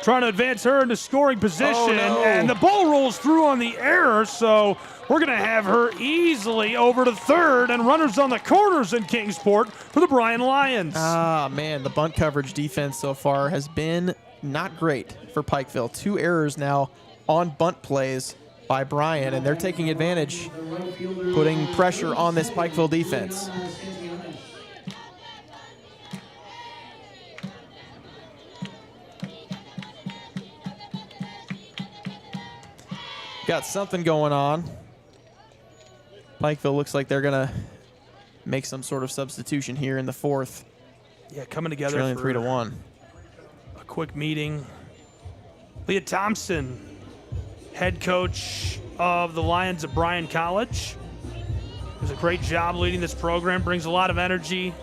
Trying to advance her into scoring position. Oh, no. And the ball rolls through on the error, so we're going to have her easily over to third and runners on the corners in Kingsport for the Bryan Lions. Ah, man, the bunt coverage defense so far has been not great for Pikeville. 2 errors now on bunt plays by Bryan, and they're taking advantage, putting pressure on this Pikeville defense. Got something going on. Pikeville looks like they're going to make some sort of substitution here in the 4th. Yeah, coming together Trailing for 3-1. a quick meeting. Leah Thompson, head coach of the Lions at Bryan College, does a great job leading this program, brings a lot of energy.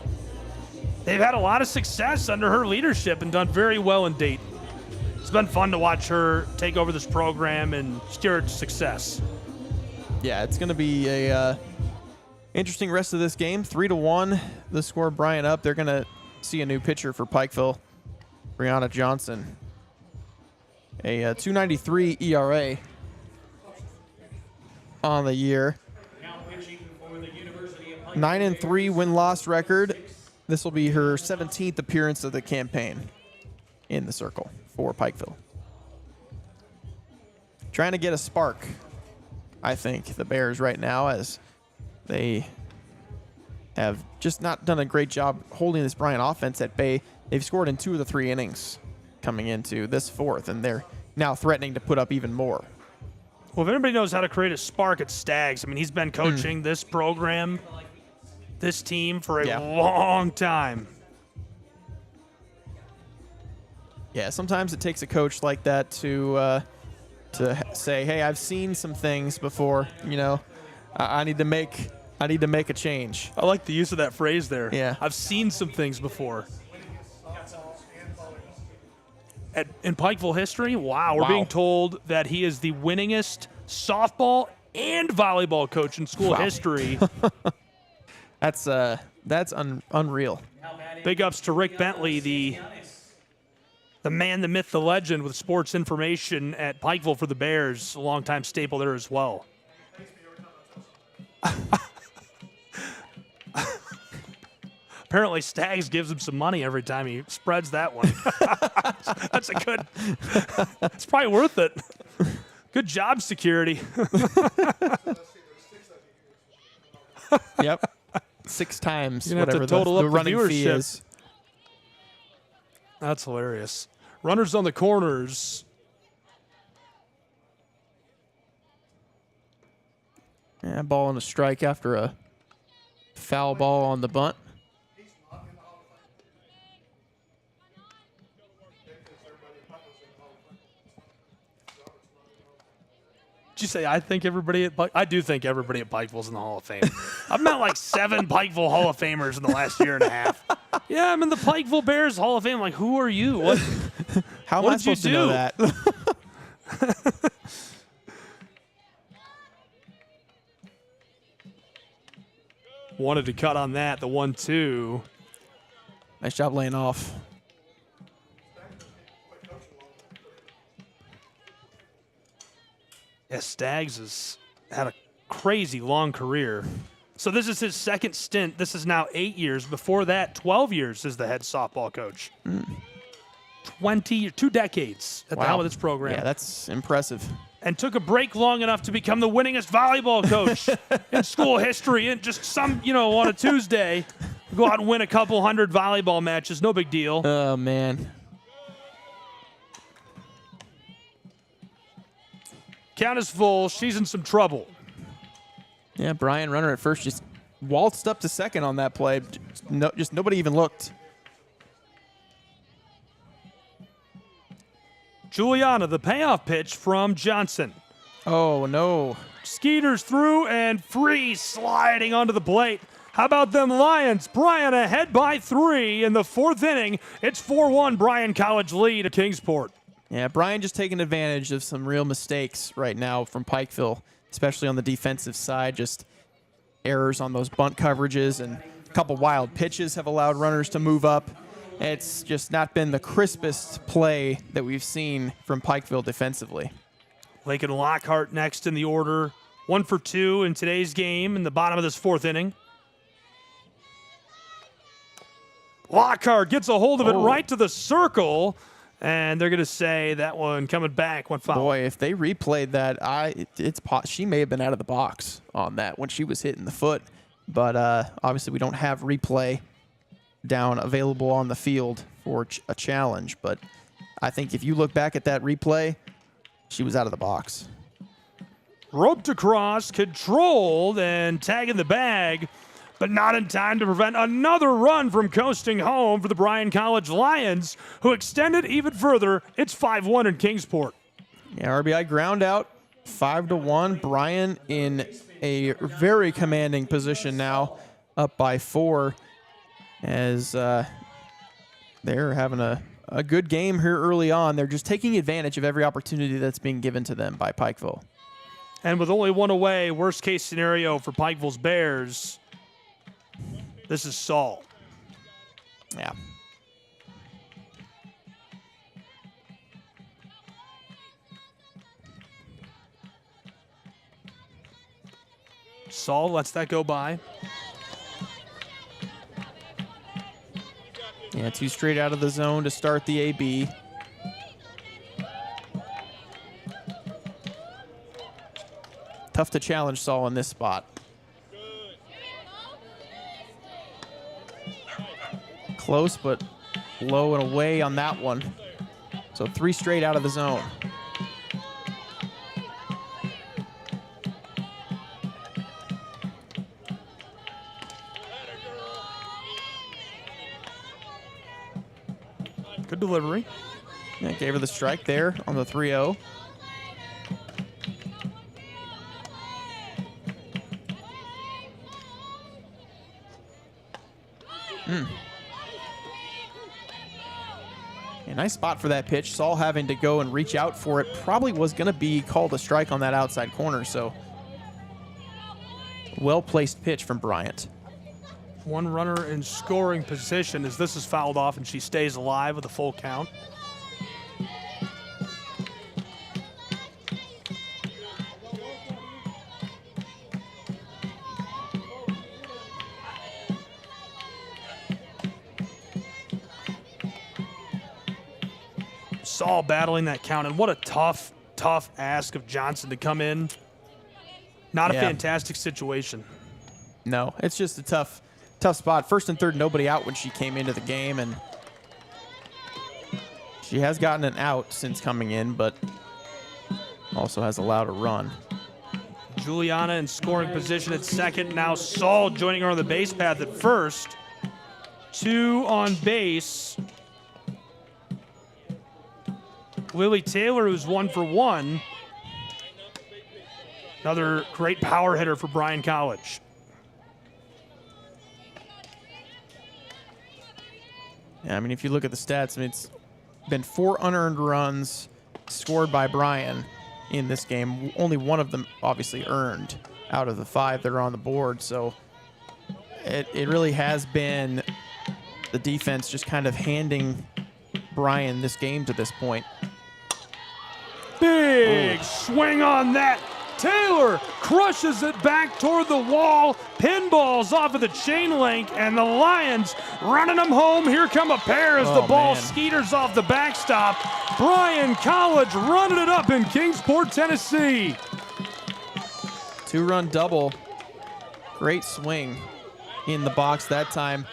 They've had a lot of success under her leadership and done very well in Dayton. It's been fun to watch her take over this program and steer it to success. Yeah, it's going to be a interesting rest of this game. 3-1, the score. Bryan up. They're going to see a new pitcher for Pikeville, Brianna Johnson. A 2.93 ERA on the year. 9-3 win-loss record. This will be her 17th appearance of the campaign in the circle for Pikeville. Trying to get a spark, I think, the Bears right now, as they have just not done a great job holding this Bryan offense at bay. They've scored in 2 of the 3 innings coming into this 4th, and they're now threatening to put up even more. Well, if anybody knows how to create a spark, it's Staggs. I mean, he's been coaching this program, this team for a long time. Yeah, sometimes it takes a coach like that to say, "Hey, I've seen some things before. You know, I need to make a change." I like the use of that phrase there. Yeah, I've seen some things before. In Pikeville history, we're being told that he is the winningest softball and volleyball coach in school history. That's unreal. Big ups to Rick Bentley, the man, the myth, the legend with sports information at Pikeville for the Bears, a longtime staple there as well. Apparently, Stags gives him some money every time he spreads that one. That's a good. It's probably worth it. Good job, security. Yep. 6 times You're gonna have whatever to total the up the running fee viewership. is. That's hilarious. Runners on the corners. Yeah, ball and a strike after a foul ball on the bunt. Did you say I think everybody at I do think everybody at Pikeville's in the Hall of Fame. I've met like 7 Pikeville Hall of Famers in the last year and a half. Yeah, I'm in the Pikeville Bears Hall of Fame. Like, who are you? What? How am What I did you supposed to know do? that? Wanted to cut on that. The 1-2. Nice job laying off. Yeah, Stags has had a crazy long career. So this is his second stint. This is now 8 years. Before that, 12 years as the head softball coach. 2 decades at the helm of this program. Yeah, that's impressive. And took a break long enough to become the winningest volleyball coach in school history. And just on a Tuesday, go out and win a couple hundred volleyball matches. No big deal. Oh, man. Count is full. She's in some trouble. Yeah, Bryan, runner at first, just waltzed up to second on that play. Just nobody even looked. Juliana, the payoff pitch from Johnson. Oh, no. Skeeters through and free sliding onto the plate. How about them Lions? Bryan ahead by 3 in the 4th inning. It's 4-1 Bryan College lead at Kingsport. Yeah, Bryan just taking advantage of some real mistakes right now from Pikeville, especially on the defensive side. Just errors on those bunt coverages, and a couple wild pitches have allowed runners to move up. It's just not been the crispest play that we've seen from Pikeville defensively. Lakin Lockhart next in the order. 1 for 2 in today's game in the bottom of this 4th inning. Lockhart gets a hold of it right to the circle, and they're going to say that one coming back went foul. Boy, if they replayed that, she may have been out of the box on that when she was hitting the foot. But obviously we don't have replay down available on the field for a challenge. But I think if you look back at that replay, she was out of the box. Roped across, controlled, and tagging the bag, but not in time to prevent another run from coasting home for the Bryan College Lions, who extended even further. It's 5-1 in Kingsport. Yeah, RBI ground out, 5-1. Bryan in a very commanding position now, up by 4, as they're having a good game here early on. They're just taking advantage of every opportunity that's being given to them by Pikeville. And with only one away, worst case scenario for Pikeville's Bears, this is Saul. Yeah. Saul lets that go by. Yeah, 2 straight out of the zone to start the AB. Tough to challenge Saul in this spot. Close, but low and away on that one. So 3 straight out of the zone. Good delivery. Yeah, gave her the strike there on the 3-0. A nice spot for that pitch. Saul having to go and reach out for it. Probably was going to be called a strike on that outside corner, so well-placed pitch from Bryant. One runner in scoring position as this is fouled off and she stays alive with a full count. Saul battling that count, and what a tough ask of Johnson to come in. Not a fantastic situation. No, it's just a tough spot. First and third, nobody out when she came into the game, and she has gotten an out since coming in, but also has allowed a run. Juliana in scoring position at second. Now Saul joining her on the base path at first. 2 on base. Lily Taylor, who's 1 for 1. Another great power hitter for Bryan College. Yeah, I mean, if you look at the stats, I mean, it's been 4 unearned runs scored by Bryan in this game. Only one of them obviously earned out of the 5 that are on the board. So it really has been the defense just kind of handing Bryan this game to this point. Big swing on that. Taylor crushes it back toward the wall. Pinballs off of the chain link, and the Lions running them home. Here come a pair as the ball skeeters off the backstop. Bryan College running it up in Kingsport, Tennessee. 2-run double. Great swing in the box that time.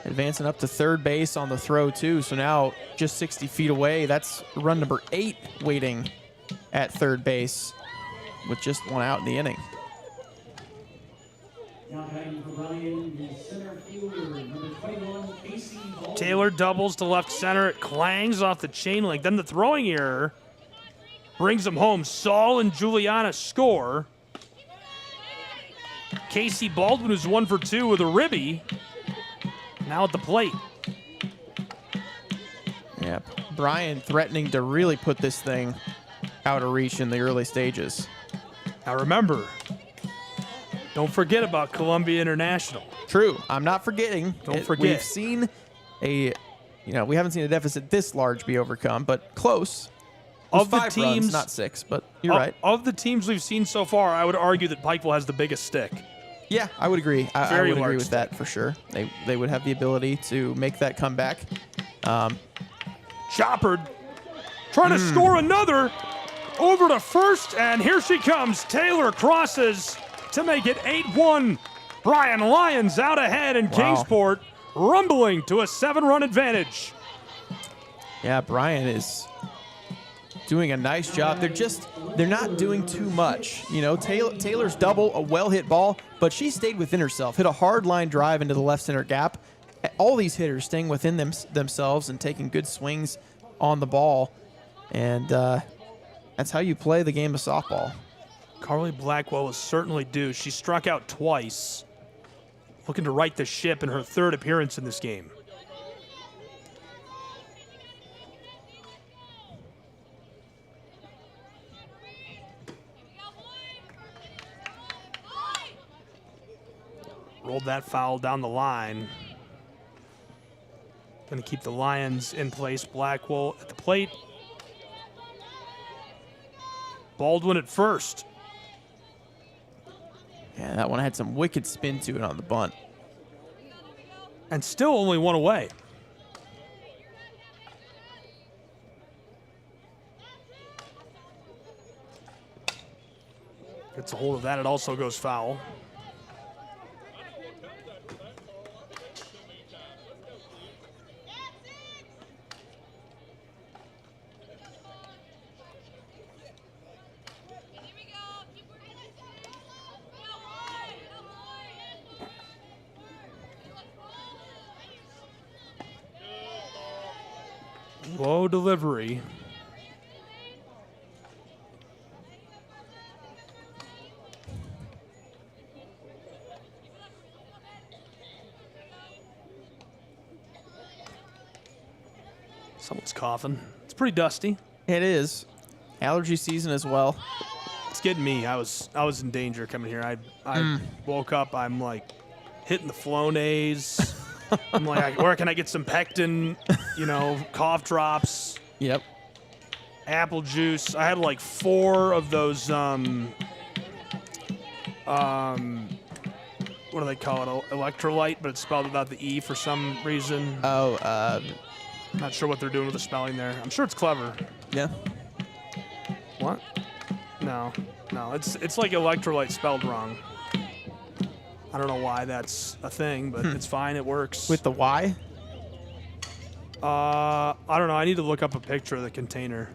Advancing up to third base on the throw, too. So now just 60 feet away. That's run number 8 waiting at third base with just 1 out in the inning. Taylor doubles to left center. It clangs off the chain link. Then the throwing error brings them home. Saul and Juliana score. Casey Baldwin, who's 1 for 2 with a ribby, now at the plate. Yeah, Bryan threatening to really put this thing out of reach in the early stages. Now remember, don't forget about Columbia International. True, I'm not forgetting. Don't forget. We've seen we haven't seen a deficit this large be overcome, but close. Of the 5 teams, runs, not 6, but you're right. Of the teams we've seen so far, I would argue that Pikeville has the biggest stick. Yeah, I would agree. I Very would agree large with that for sure. They would have the ability to make that comeback. Chopper trying to score another. Over to first, and here she comes. Taylor crosses to make it 8-1. Bryan Lions out ahead in Kingsport, rumbling to a 7-run advantage. Yeah, Bryan is doing a nice job. They're not doing too much. You know, Taylor's double, a well-hit ball, but she stayed within herself, hit a hard line drive into the left center gap. All these hitters staying within themselves and taking good swings on the ball. And that's how you play the game of softball. Carly Blackwell was certainly due. She struck out twice, looking to right the ship in her 3rd appearance in this game. Rolled that foul down the line. Going to keep the Lions in place. Blackwell at the plate. Baldwin at first. Yeah, that one had some wicked spin to it on the bunt. And still only 1 away. Gets a hold of that. It also goes foul. Low delivery. Someone's coughing. It's pretty dusty. It is. Allergy season as well. It's getting me. I was in danger coming here. I woke up. I'm like hitting the Flonase. I'm like, where can I get some Pectin? Cough drops. Yep. Apple juice. I had like 4 of those. What do they call it? Electrolyte, but it's spelled without the E for some reason. Not sure what they're doing with the spelling there. I'm sure it's clever. Yeah. What? No. It's like electrolyte spelled wrong. I don't know why that's a thing, but it's fine. It works. With the Y? I don't know. I need to look up a picture of the container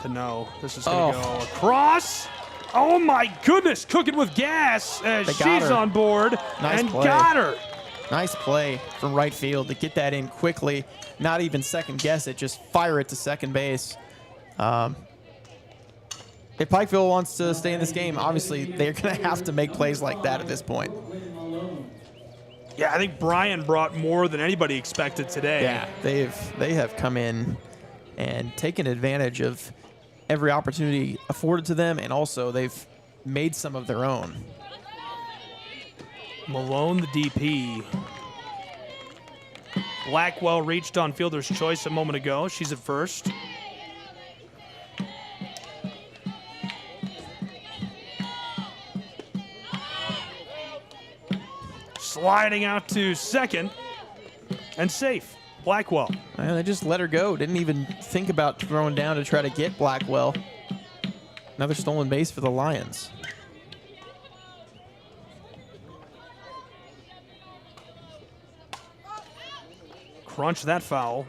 to know. This is going to go across. Oh, my goodness. Cooking with gas as she's on board. Nice and play. Got her. Nice play from right field to get that in quickly. Not even second guess it. Just fire it to second base. If Pikeville wants to stay in this game, obviously they're going to have to make plays like that at this point. Yeah, I think Bryan brought more than anybody expected today. Yeah, they have come in and taken advantage of every opportunity afforded to them, and also they've made some of their own. Malone, the DP. Blackwell reached on fielder's choice a moment ago. She's at first. Sliding out to second and safe. Blackwell. Well, they just let her go. Didn't even think about throwing down to try to get Blackwell. Another stolen base for the Lions. Crunch that foul.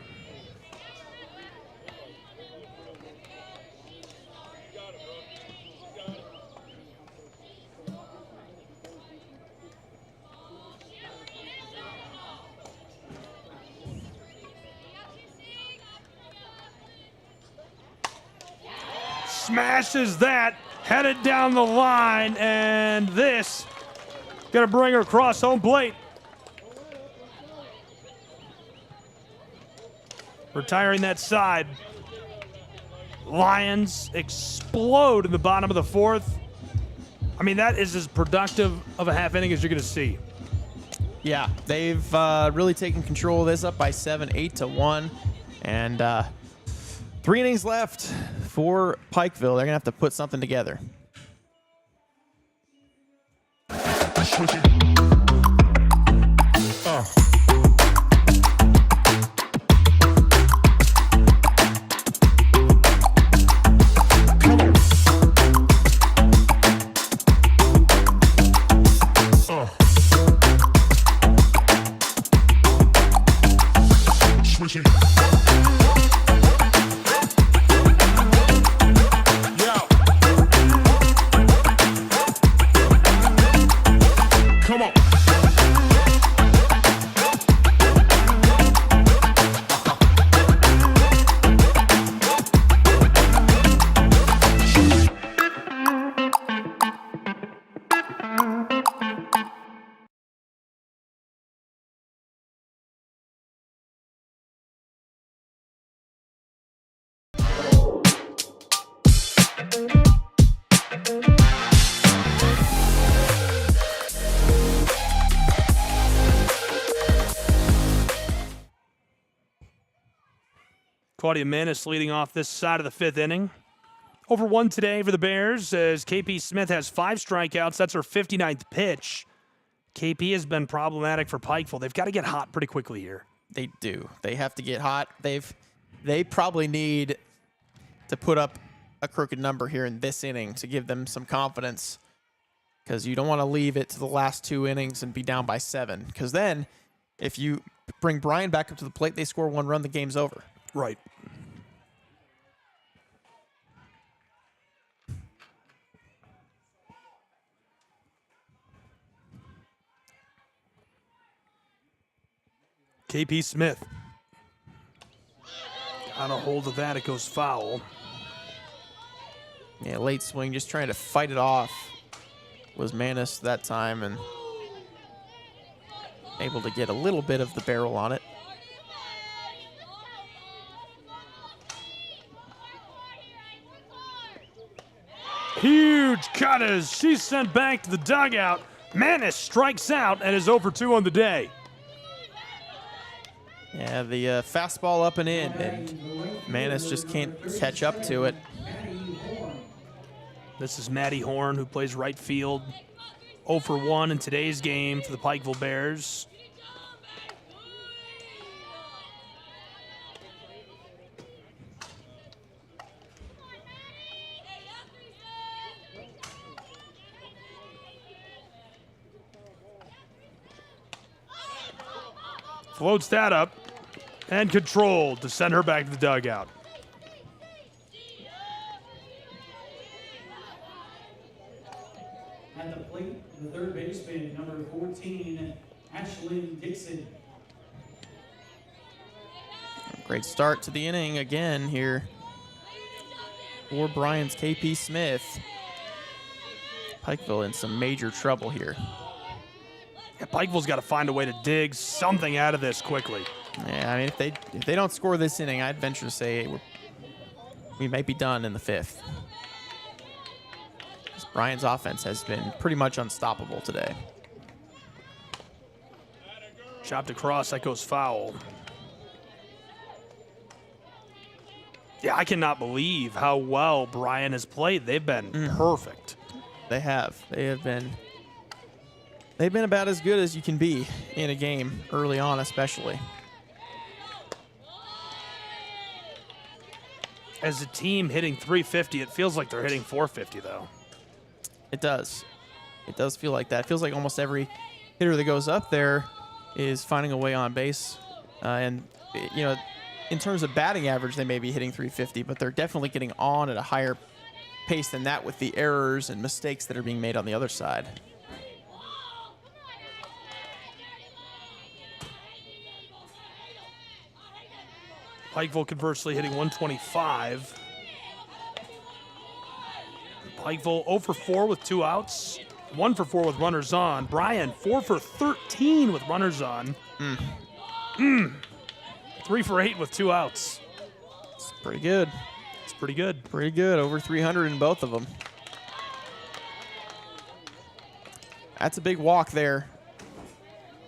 Smashes that, headed down the line, and this gonna bring her across home plate. Retiring that side. Lions explode in the bottom of the fourth. I mean, that is as productive of a half inning as you're gonna see. Yeah, they've really taken control of this, up by 7, 8-1. And 3 innings left for Pikeville. They're going to have to put something together. Claudia Manis leading off this side of the 5th inning. Over 1 today for the Bears as KP Smith has 5 strikeouts. That's her 59th pitch. KP has been problematic for Pikeville. They've got to get hot pretty quickly here. They do. They have to get hot. They probably need to put up a crooked number here in this inning to give them some confidence, because you don't want to leave it to the last 2 innings and be down by 7, because then if you bring Bryan back up to the plate, they score 1 run, the game's over. Right. KP Smith. On a hold of that, it goes foul. Yeah, late swing, just trying to fight it off was Manis that time, and able to get a little bit of the barrel on it. Huge cut as she's sent back to the dugout. Manis strikes out and is 0 for 2 on the day. Yeah, the fastball up and in, and Manis just can't catch up to it. This is Maddie Horn, who plays right field. 0 for 1 in today's game for the Pikeville Bears. Floats that up and controlled to send her back to the dugout. At the plate, the third baseman, number 14, Ashlyn Dixon. Great start to the inning again here for Bryan's KP Smith. Pikeville in some major trouble here. Yeah, Pikeville's got to find a way to dig something out of this quickly. Yeah, I mean, if they don't score this inning, I'd venture to say we might be done in the fifth. Bryan's offense has been pretty much unstoppable today. Chopped across, that goes foul. Yeah, I cannot believe how well Bryan has played. They've been perfect. They have. They've been about as good as you can be in a game early on, especially. As a team hitting 350, it feels like they're hitting 450, though. It does. It does feel like that. It feels like almost every hitter that goes up there is finding a way on base. And, you know, in terms of batting average, they may be hitting 350, but they're definitely getting on at a higher pace than that with the errors and mistakes that are being made on the other side. Pikeville conversely hitting 125. Pikeville 0 for 4 with 2 outs, 1 for 4 with runners on. Bryan 4 for 13 with runners on. 3 for 8 with 2 outs. It's pretty good. It's pretty good. Pretty good. Over 300 in both of them. That's a big walk there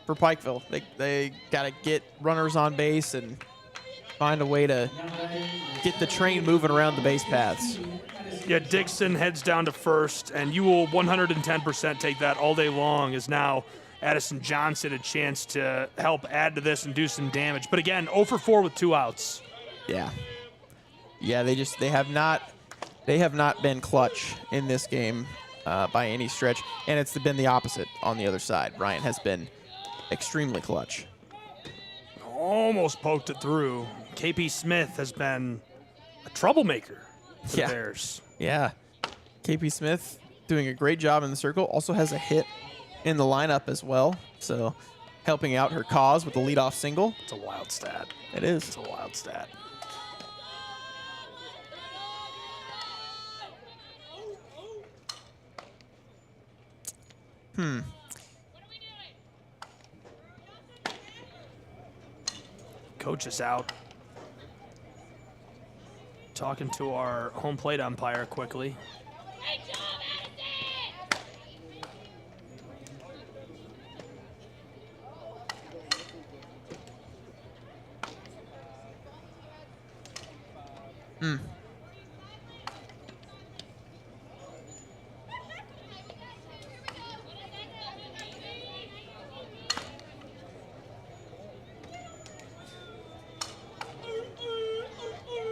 for Pikeville. They got to get runners on base and find a way to get the train moving around the base paths. Yeah, Dixon heads down to first, and you will 110% take that all day long, as now Addison Johnson a chance to help add to this and do some damage. But again, 0 for 4 with 2 outs. Yeah. Yeah, they have not been clutch in this game by any stretch, and it's been the opposite on the other side. Bryan has been extremely clutch. Almost poked it through. KP Smith has been a troublemaker for the Bears. Yeah. KP Smith doing a great job in the circle. Also has a hit in the lineup as well. So helping out her cause with the leadoff single. It's a wild stat. It is. It's a wild stat. Coach is out. Talking to our home plate umpire quickly.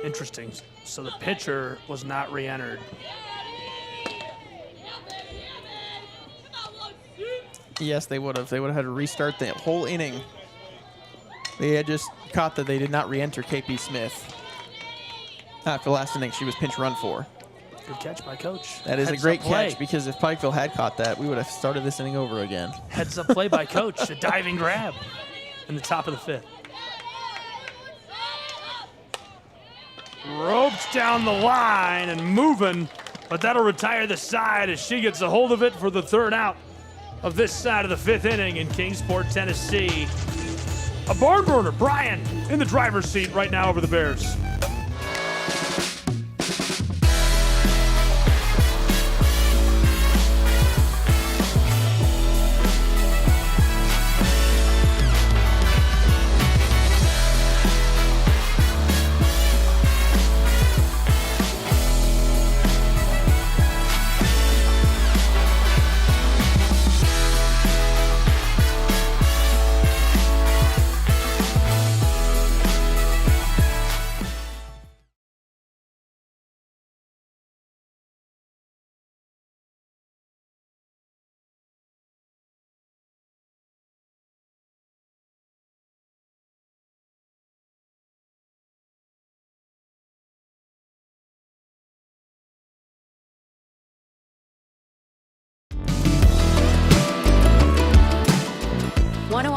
Interesting. So the pitcher was not re-entered. Yes, they would have. They would have had to restart the whole inning. They had just caught that they did not re-enter KP Smith. After last inning, she was pinch run for. Good catch by Coach. That is a Heads great up play. catch, because if Pikeville had caught that, we would have started this inning over again. Heads up play by Coach. A diving grab in the top of the fifth. Ropes down the line and moving, but that'll retire the side as she gets a hold of it for the third out of this side of the fifth inning in Kingsport, Tennessee. A barn burner. Bryan in the driver's seat right now over the Bears.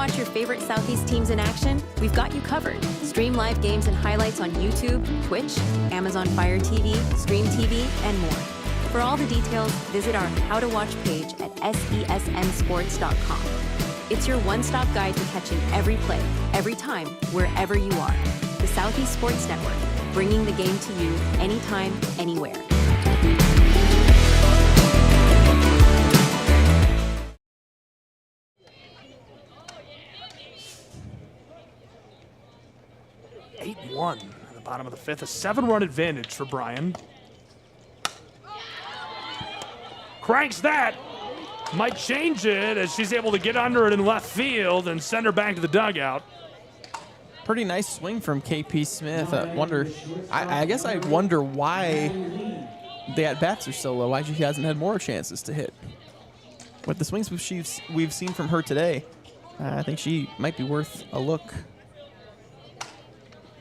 watch your favorite Southeast teams in action? We've got you covered. Stream live games and highlights on YouTube, Twitch, Amazon Fire TV, Stream TV, and more. For all the details, visit our How to Watch page at sesnsports.com. It's your one-stop guide to catching every play, every time, wherever you are. The Southeast Sports Network, bringing the game to you anytime, anywhere. One at the bottom of the fifth, a 7-run advantage for Bryan. Cranks that. Might change it as she's able to get under it in left field and send her back to the dugout. Pretty nice swing from KP Smith. I guess I wonder why the at-bats are so low, why she hasn't had more chances to hit. With the swings we've seen from her today, I think she might be worth a look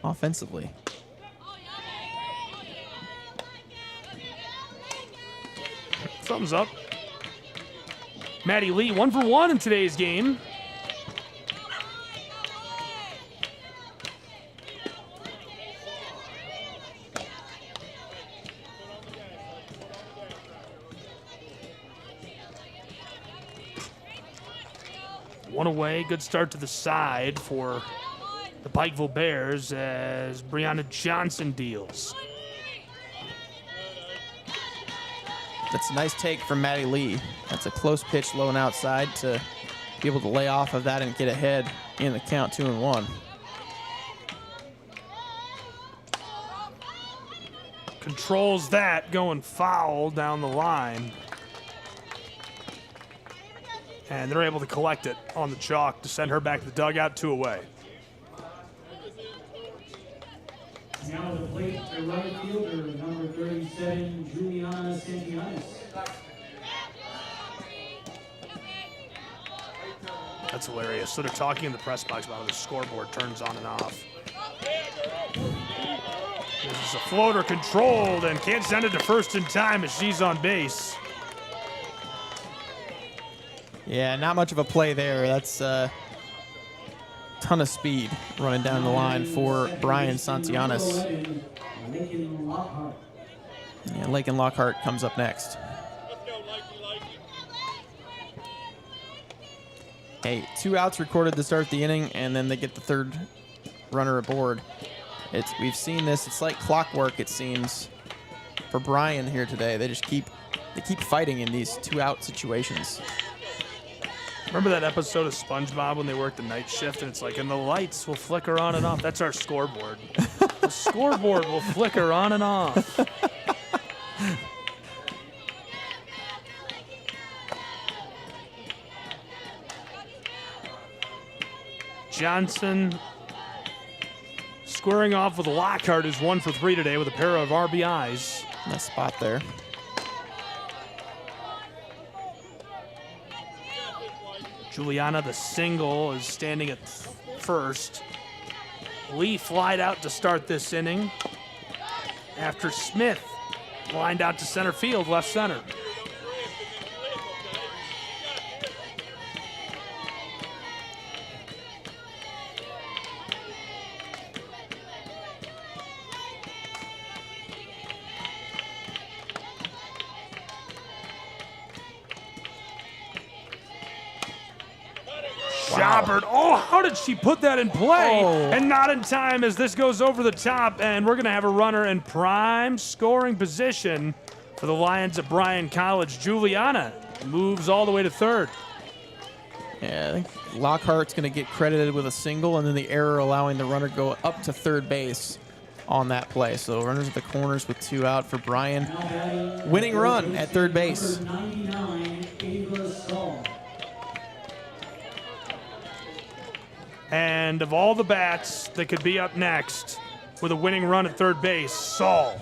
offensively. Thumbs up. Maddie Lee, 1 for 1 in today's game. One away, good start to the side for the Pikeville Bears as Brianna Johnson deals. That's a nice take from Maddie Lee. That's a close pitch low and outside to be able to lay off of that and get ahead in the count 2-1. Controls that, going foul down the line. And they're able to collect it on the chalk to send her back to the dugout, 2 away. Now the plate, the right fielder, number 37, Juliana Santianes. That's hilarious. So they're talking in the press box about how the scoreboard turns on and off. This is a floater controlled and can't send it to first in time as she's on base. Yeah, not much of a play there. That's ton of speed running down the line for Bryan Santianes. Yeah, Lakin Lockhart comes up next. Hey, 2 outs recorded to start the inning, and then they get the third runner aboard. We've seen this. It's like clockwork, it seems, for Bryan here today. They keep fighting in these 2-out situations. Remember that episode of SpongeBob when they worked the night shift and it's like, and the lights will flicker on and off? That's our scoreboard. The scoreboard will flicker on and off. Johnson squaring off with Lockhart, who's 1 for 3 today with a pair of RBIs. Nice spot there. Juliana, the single, is standing at first. Lee flied out to start this inning after Smith lined out to center field, left center. Jobbert. Oh, how did she put that in play? Oh. And not in time as this goes over the top, and we're going to have a runner in prime scoring position for the Lions at Bryan College. Juliana moves all the way to third. Yeah, I think Lockhart's going to get credited with a single, and then the error allowing the runner go up to third base on that play. So runners at the corners with 2 out for Bryan. Winning run at third base. Number 99, Ava Saul. And of all the bats that could be up next with a winning run at third base, Saul.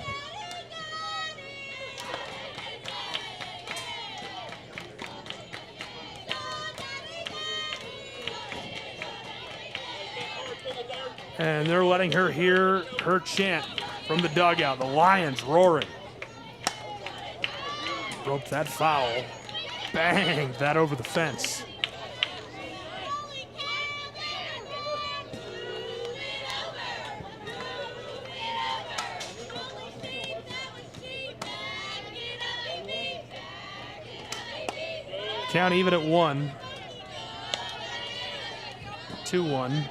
And they're letting her hear her chant from the dugout. The Lions roaring. Broke that foul. Bang, that over the fence. count even at 1. 2-1.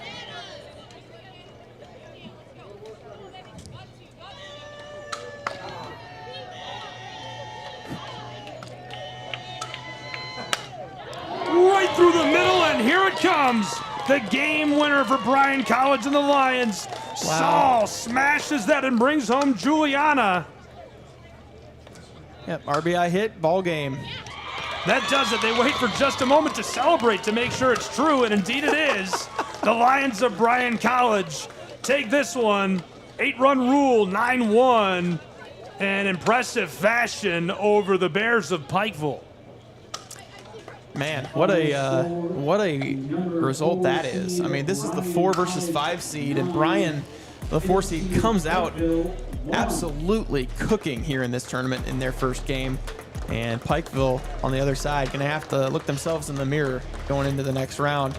Right through the middle, and here it comes. The game winner for Bryan College and the Lions. Wow. Saul smashes that and brings home Juliana. Yep, RBI hit, ball game. That does it. They wait for just a moment to celebrate to make sure it's true, and indeed it is. The Lions of Bryan College take this one. 8-run rule, 9-1, in impressive fashion over the Bears of Pikeville. Man, what a result that is. I mean, this is the 4 versus 5 seed, and Bryan, the 4 seed, comes out absolutely cooking here in this tournament in their first game. And Pikeville, on the other side, going to have to look themselves in the mirror going into the next round,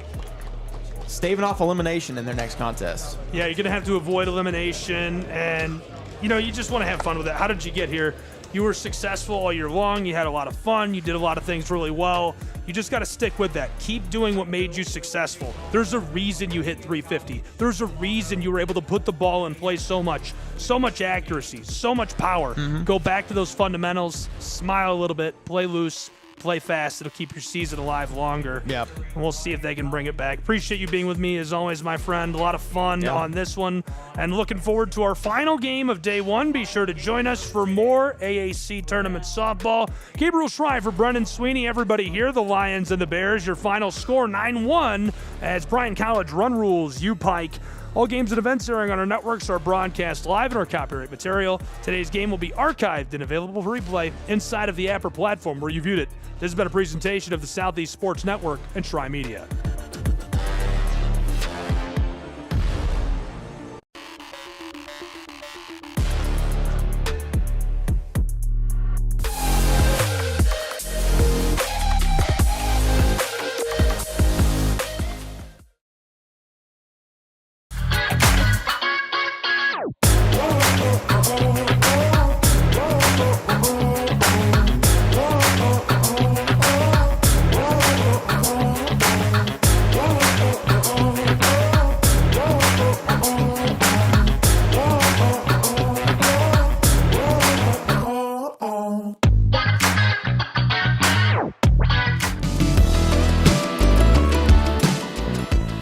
staving off elimination in their next contest. Yeah, you're going to have to avoid elimination, and, you know, you just want to have fun with it. How did you get here? You were successful all year long. You had a lot of fun. You did a lot of things really well. You just got to stick with that. Keep doing what made you successful. There's a reason you hit 350. There's a reason you were able to put the ball in play so much accuracy, so much power. Go back to those fundamentals, smile a little bit, play loose, play fast. It'll keep your season alive longer. Yep. And we'll see if they can bring it back. Appreciate you being with me as always, my friend. A lot of fun on this one. And looking forward to our final game of day 1. Be sure to join us for more AAC tournament softball. Gabriel Schreiber for Brendan Sweeney. Everybody here, the Lions and the Bears. Your final score 9-1 as Bryan College run rules U Pike. All games and events airing on our networks are broadcast live in our copyright material. Today's game will be archived and available for replay inside of the app or platform where you viewed it. This has been a presentation of the Southeast Sports Network and Tri Media.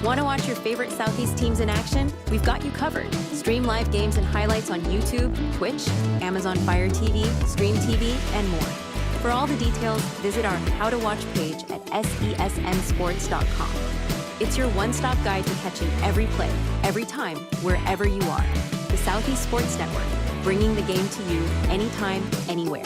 Want to watch your favorite Southeast teams in action? We've got you covered. Stream live games and highlights on YouTube, Twitch, Amazon Fire TV, Stream TV, and more. For all the details, visit our How to Watch page at sesnsports.com. It's your one-stop guide to catching every play, every time, wherever you are. The Southeast Sports Network, bringing the game to you anytime, anywhere.